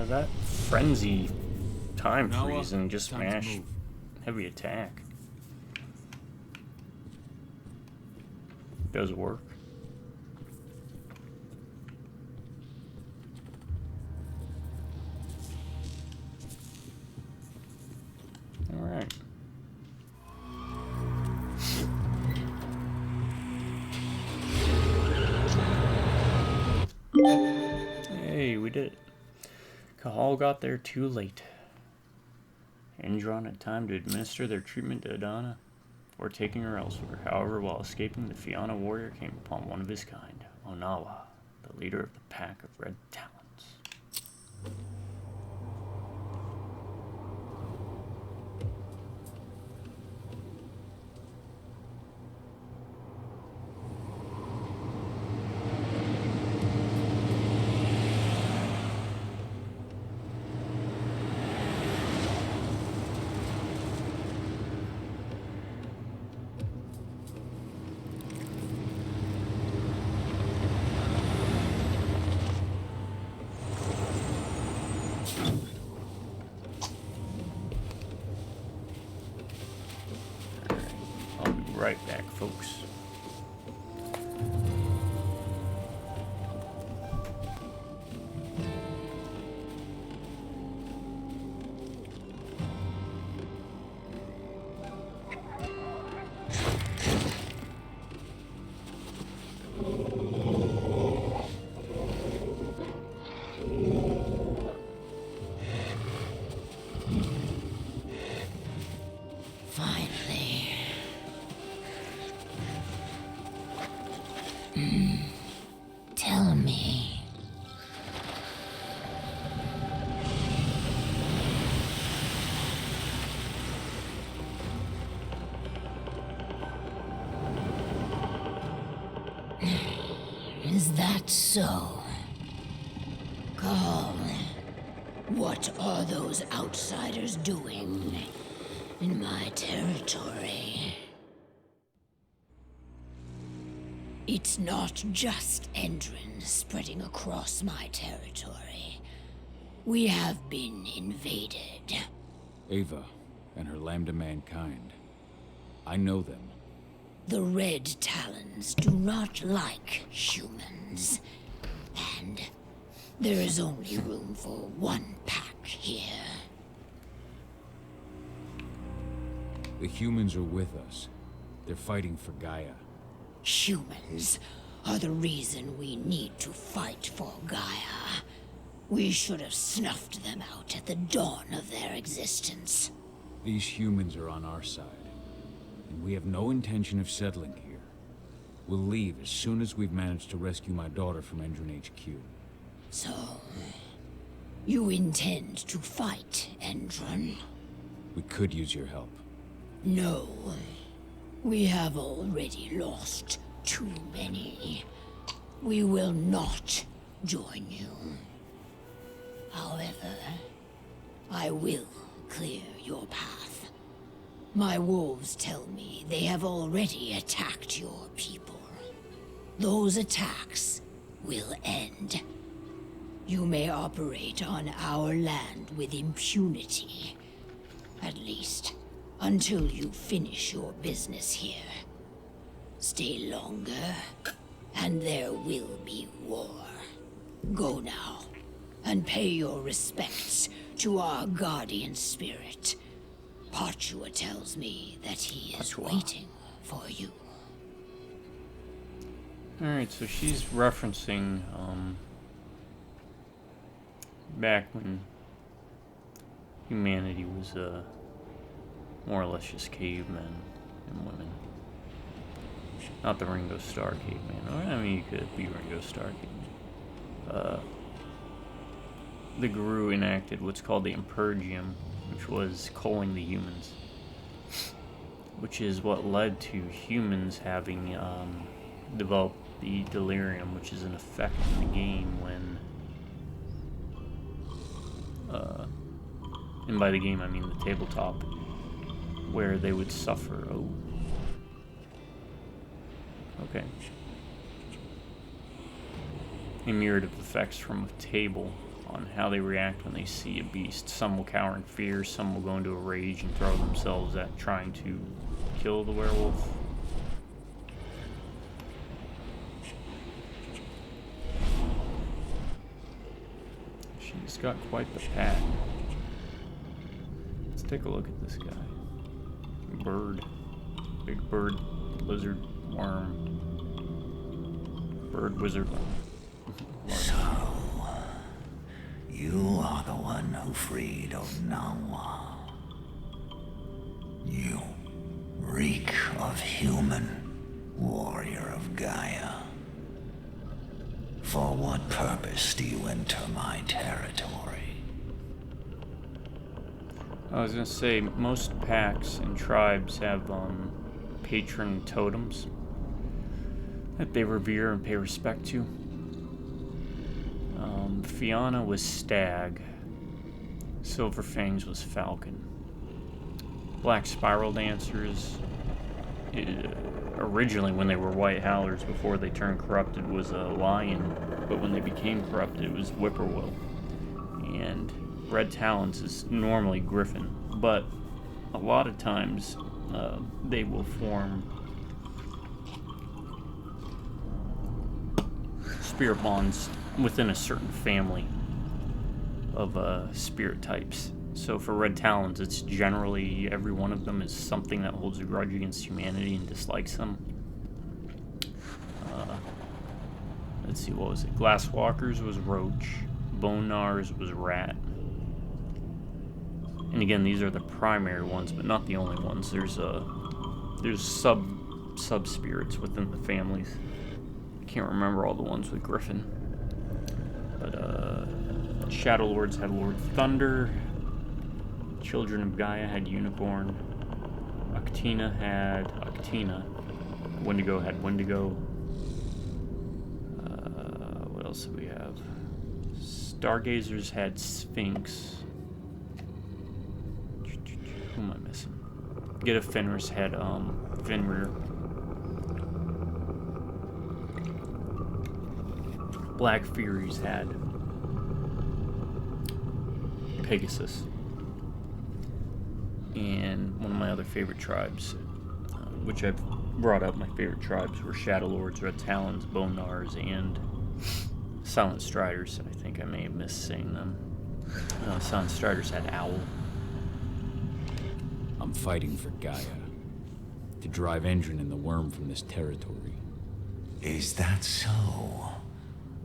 That frenzy time freeze and just smash heavy attack does work. All right. Hey, we did it. Cahal got there too late. Endron had time to administer their treatment to Adana, or taking her elsewhere. However, while escaping, the Fianna warrior came upon one of his kind, Onawa, the leader of the pack of Red Talons. Right back, folks. that so? Carl, what are those outsiders doing in my territory? It's not just Endron spreading across my territory. We have been invaded. Ava and her Lambda Mankind. I know them. The Red Talons do not like humans. And there is only room for one pack here. The humans are with us. They're fighting for Gaia. Humans are the reason we need to fight for Gaia. We should have snuffed them out at the dawn of their existence. These humans are on our side, and we have no intention of settling here. We'll leave as soon as we've managed to rescue my daughter from Endron HQ. So, you intend to fight Endron? We could use your help. No. We have already lost too many. We will not join you. However, I will clear your path. My wolves tell me they have already attacked your people. Those attacks will end. You may operate on our land with impunity. At least, until you finish your business here. Stay longer, and there will be war. Go now, and pay your respects to our guardian spirit. Parchua tells me that he is waiting for you. Alright, so she's referencing, back when humanity was, more or less just cavemen and women. Not the Ringo Starr caveman. I mean, you could be Ringo Starr caveman. The Guru enacted what's called the Impurgium, which was culling the humans. Which is what led to humans having developed the delirium, which is an effect in the game when... and by the game I mean the tabletop, where they would suffer. Oh. Okay. A myriad of effects from a table on how they react when they see a beast. Some will cower in fear, some will go into a rage and throw themselves at trying to kill the werewolf. She's got quite the pack. Let's take a look at this guy. Bird. Big bird, lizard, worm. Bird, wizard, So, you are the one who freed Okinawa. You reek of human, warrior of Gaia. For what purpose do you enter my territory? I was gonna say, most packs and tribes have patron totems that they revere and pay respect to. Fianna was stag. Silver Fangs was falcon. Black Spiral Dancers, originally when they were white howlers before they turned corrupted, was a lion, but when they became corrupted it was whippoorwill. And Red Talons is normally griffin, but a lot of times they will form spirit bonds within a certain family of spirit types. So for Red Talons, it's generally every one of them is something that holds a grudge against humanity and dislikes them. Let's see, what was it? Glasswalkers was roach. Bone Gnars was rat. And again, these are the primary ones, but not the only ones. There's sub spirits within the families. I can't remember all the ones with Griffin. But Shadow Lords had Lord Thunder. Children of Gaia had Unicorn. Octina had Octina. Wendigo had Wendigo. else do we have? Stargazers had Sphinx. Who am I missing? Get a Fenris had Fenrir. Black Furies had Pegasus. And one of my other favorite tribes, which I've brought up, my favorite tribes were Shadow Lords, Red Talons, Bonars, and Silent Striders. I think I may have missed saying them. Silent Striders had Owl. I'm fighting for Gaia. To drive Endrin and the Worm from this territory. Is that so?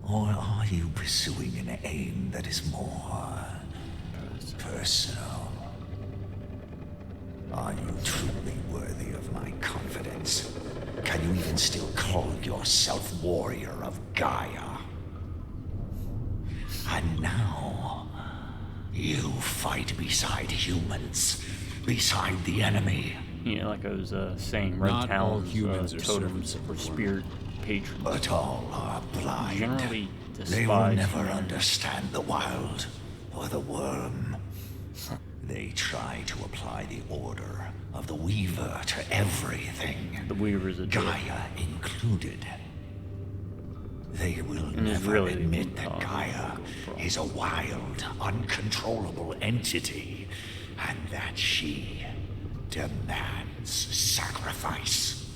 Or are you pursuing an aim that is more personal? Are you truly worthy of my confidence? Can you even still call yourself warrior of Gaia? And now, you fight beside humans, beside the enemy. Yeah, like I was saying, Red Not all Talons, humans are totems, servants of or the spirit patrons. But all are blind. Generally They will despise never humanity. understand the wild or the worm. They try to apply the order of the Weaver to everything. The Weaver's a joke. Gaia included. They will And it's never really admit that Gaia is a wild, uncontrollable entity, and that she demands sacrifice.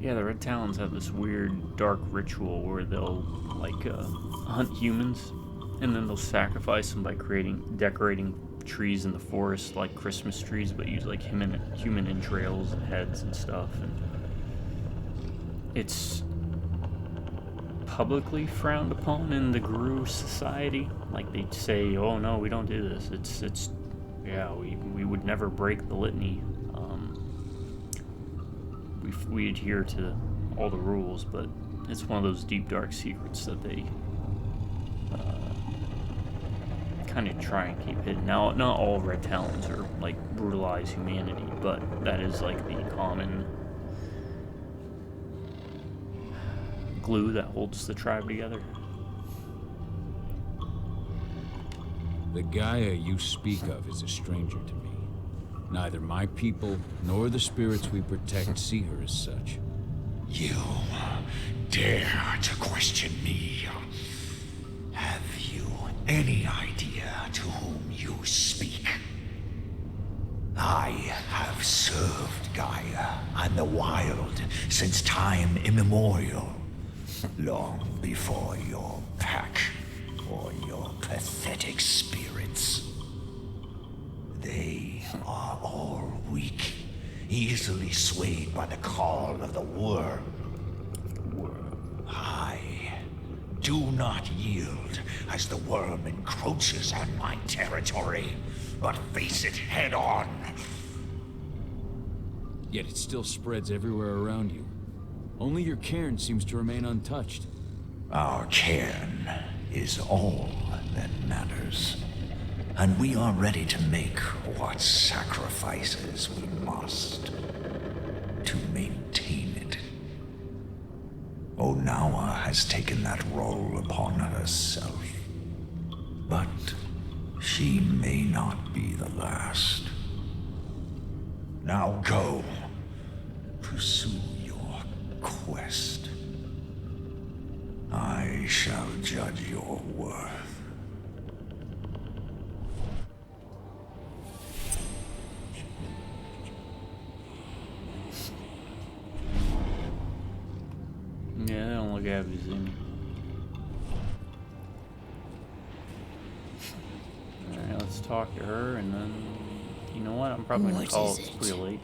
Yeah, the Red Talons have this weird dark ritual where they'll like hunt humans, and then they'll sacrifice them by decorating trees in the forest like Christmas trees, but use like human entrails and heads and stuff. And it's publicly frowned upon in the Guru Society. Like they say, "Oh no, we don't do this. It's yeah, we would never break the litany. We adhere to all the rules, but it's one of those deep dark secrets that they kind of try and keep hidden. Now, not all Red Talons are like brutalize humanity, but that is like the common glue that holds the tribe together. The Gaia you speak of is a stranger to me. Neither my people nor the spirits we protect see her as such. You dare to question me? Have you any idea to whom you speak? I have served Gaia and the wild since time immemorial, long before your pack or your pathetic spirits. They are all weak, easily swayed by the call of the worm. I do not yield as the worm encroaches on my territory, but face it head on. Yet it still spreads everywhere around you. Only your cairn seems to remain untouched. Our cairn is all that matters. And we are ready to make what sacrifices we must to maintain it. Onawa has taken that role upon herself. But she may not be the last. Now go. Pursue your quest. I shall judge your worth. Yeah, they don't look happy to see me. Alright, let's talk to her, and then, you know what, I'm probably gonna call it. It's pretty late.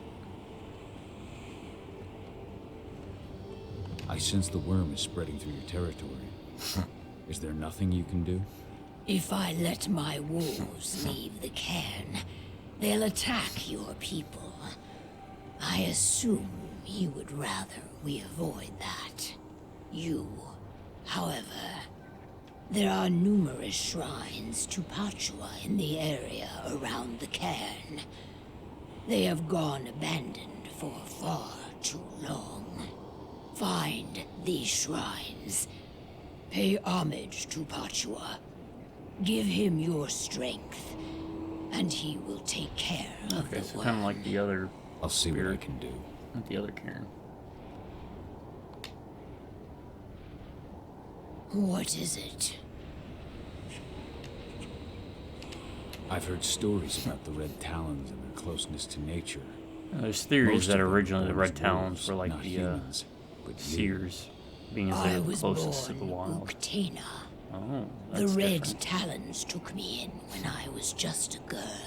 I sense the worm is spreading through your territory. Is there nothing you can do? If I let my wolves leave the cairn, they'll attack your people. I assume you would rather we avoid that. You, however, there are numerous shrines to Pachua in the area around the cairn. They have gone abandoned for far too long. Find these shrines. Pay homage to Pachua. Give him your strength, and he will take care of Okay, the so world. kind of like the other. I'll see what I can do. The other Karen. What is it? I've heard stories about the Red Talons and their closeness to nature. There's theories Most that of them originally the born Red as Talons wolves, were like not the humans, but you. seers, being as I they're the was closest to the born wild. Uktena. Oh, The that's Red different. Talons took me in when I was just a girl.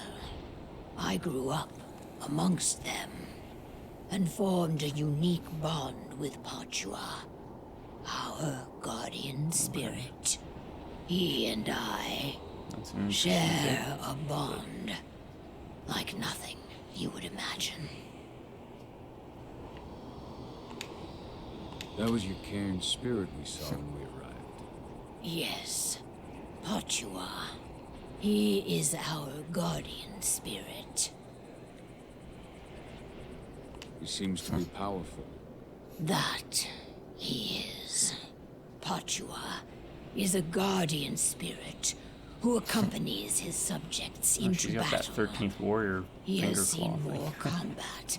I grew up amongst them and formed a unique bond with Pachua, our guardian spirit. He and I That's an interesting share thing. a bond like nothing you would imagine. That was your Cairn spirit we saw when we arrived. Yes, Pachua. He is our guardian spirit. He seems to be powerful. That he is. Pachua is a guardian spirit who accompanies his subjects Oh, into she's got that battle. 13th warrior He finger has seen claw more thing. combat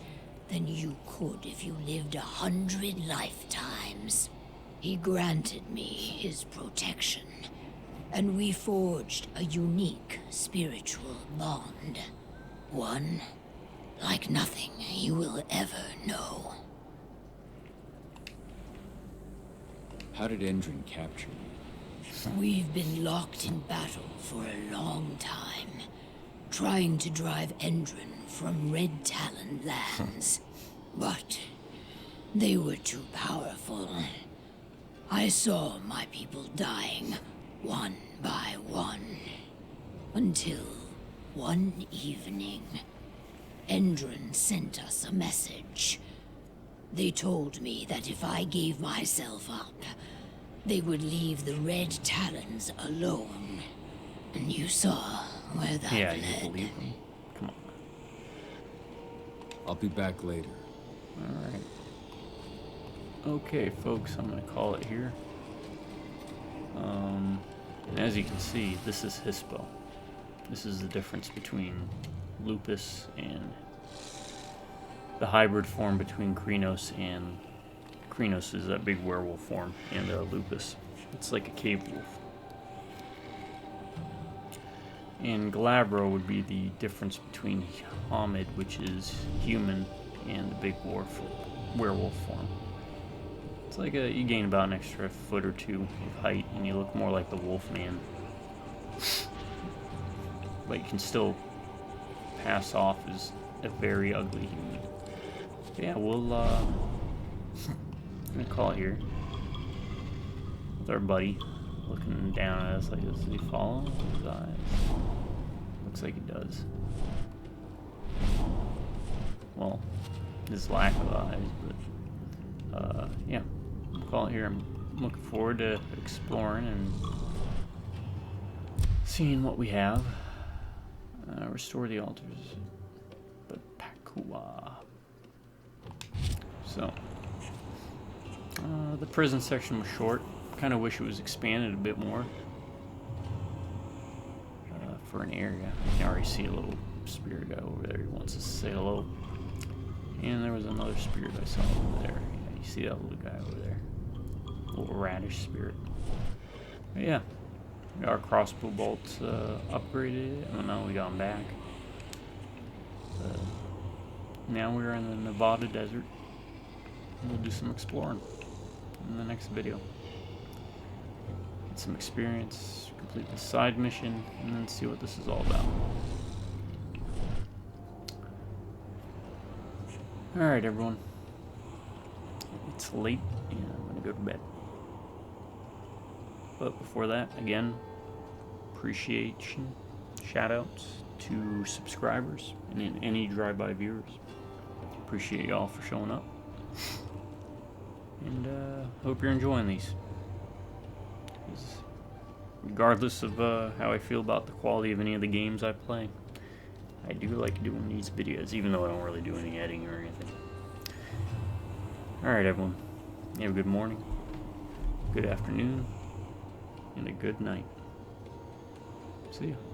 than you could if you lived 100 lifetimes. He granted me his protection, and we forged a unique spiritual bond. One like nothing you will ever know. How did Endrin capture you? We've been locked in battle for a long time, trying to drive Endrin from Red Talon lands. But they were too powerful. I saw my people dying one by one, until one evening, Endrin sent us a message. They told me that if I gave myself up, they would leave the Red Talons alone. And you saw where that Yeah, led. you believe them. Come on. I'll be back later. Alright. Okay, folks, I'm going to call it here. As you can see, this is Hispo. This is the difference between Lupus and the hybrid form between Krenos and... Krenos is that big werewolf form, and Lupus. It's like a cave wolf. And Galabro would be the difference between Hamid, which is human, and the big werewolf form. It's like you gain about an extra foot or two of height, and you look more like the wolf man. But you can still pass off as a very ugly human. But yeah, we'll I'm gonna call it here. With our buddy looking down at us like this. Does he follow his eyes? Looks like he does. Well, his lack of eyes, but yeah, we'll call it here. I'm looking forward to exploring and seeing what we have. Restore the altars, but Pakua. So, the prison section was short. Kind of wish it was expanded a bit more for an area. I can already see a little spirit guy over there. He wants us to say hello. And there was another spirit I saw over there. Yeah, you see that little guy over there? Little radish spirit. But yeah, we got our crossbow bolts upgraded. Oh no, we got them back. Now we're in the Nevada desert. We'll do some exploring in the next video. Get some experience, complete the side mission, and then see what this is all about. Alright, everyone. It's late, and I'm gonna go to bed. But before that, again, appreciation, shoutouts to subscribers and any drive-by viewers. Appreciate y'all for showing up. And hope you're enjoying these. 'Cause regardless of how I feel about the quality of any of the games I play, I do like doing these videos, even though I don't really do any editing or anything. Alright, everyone. You have a good morning, good afternoon, and a good night. See ya.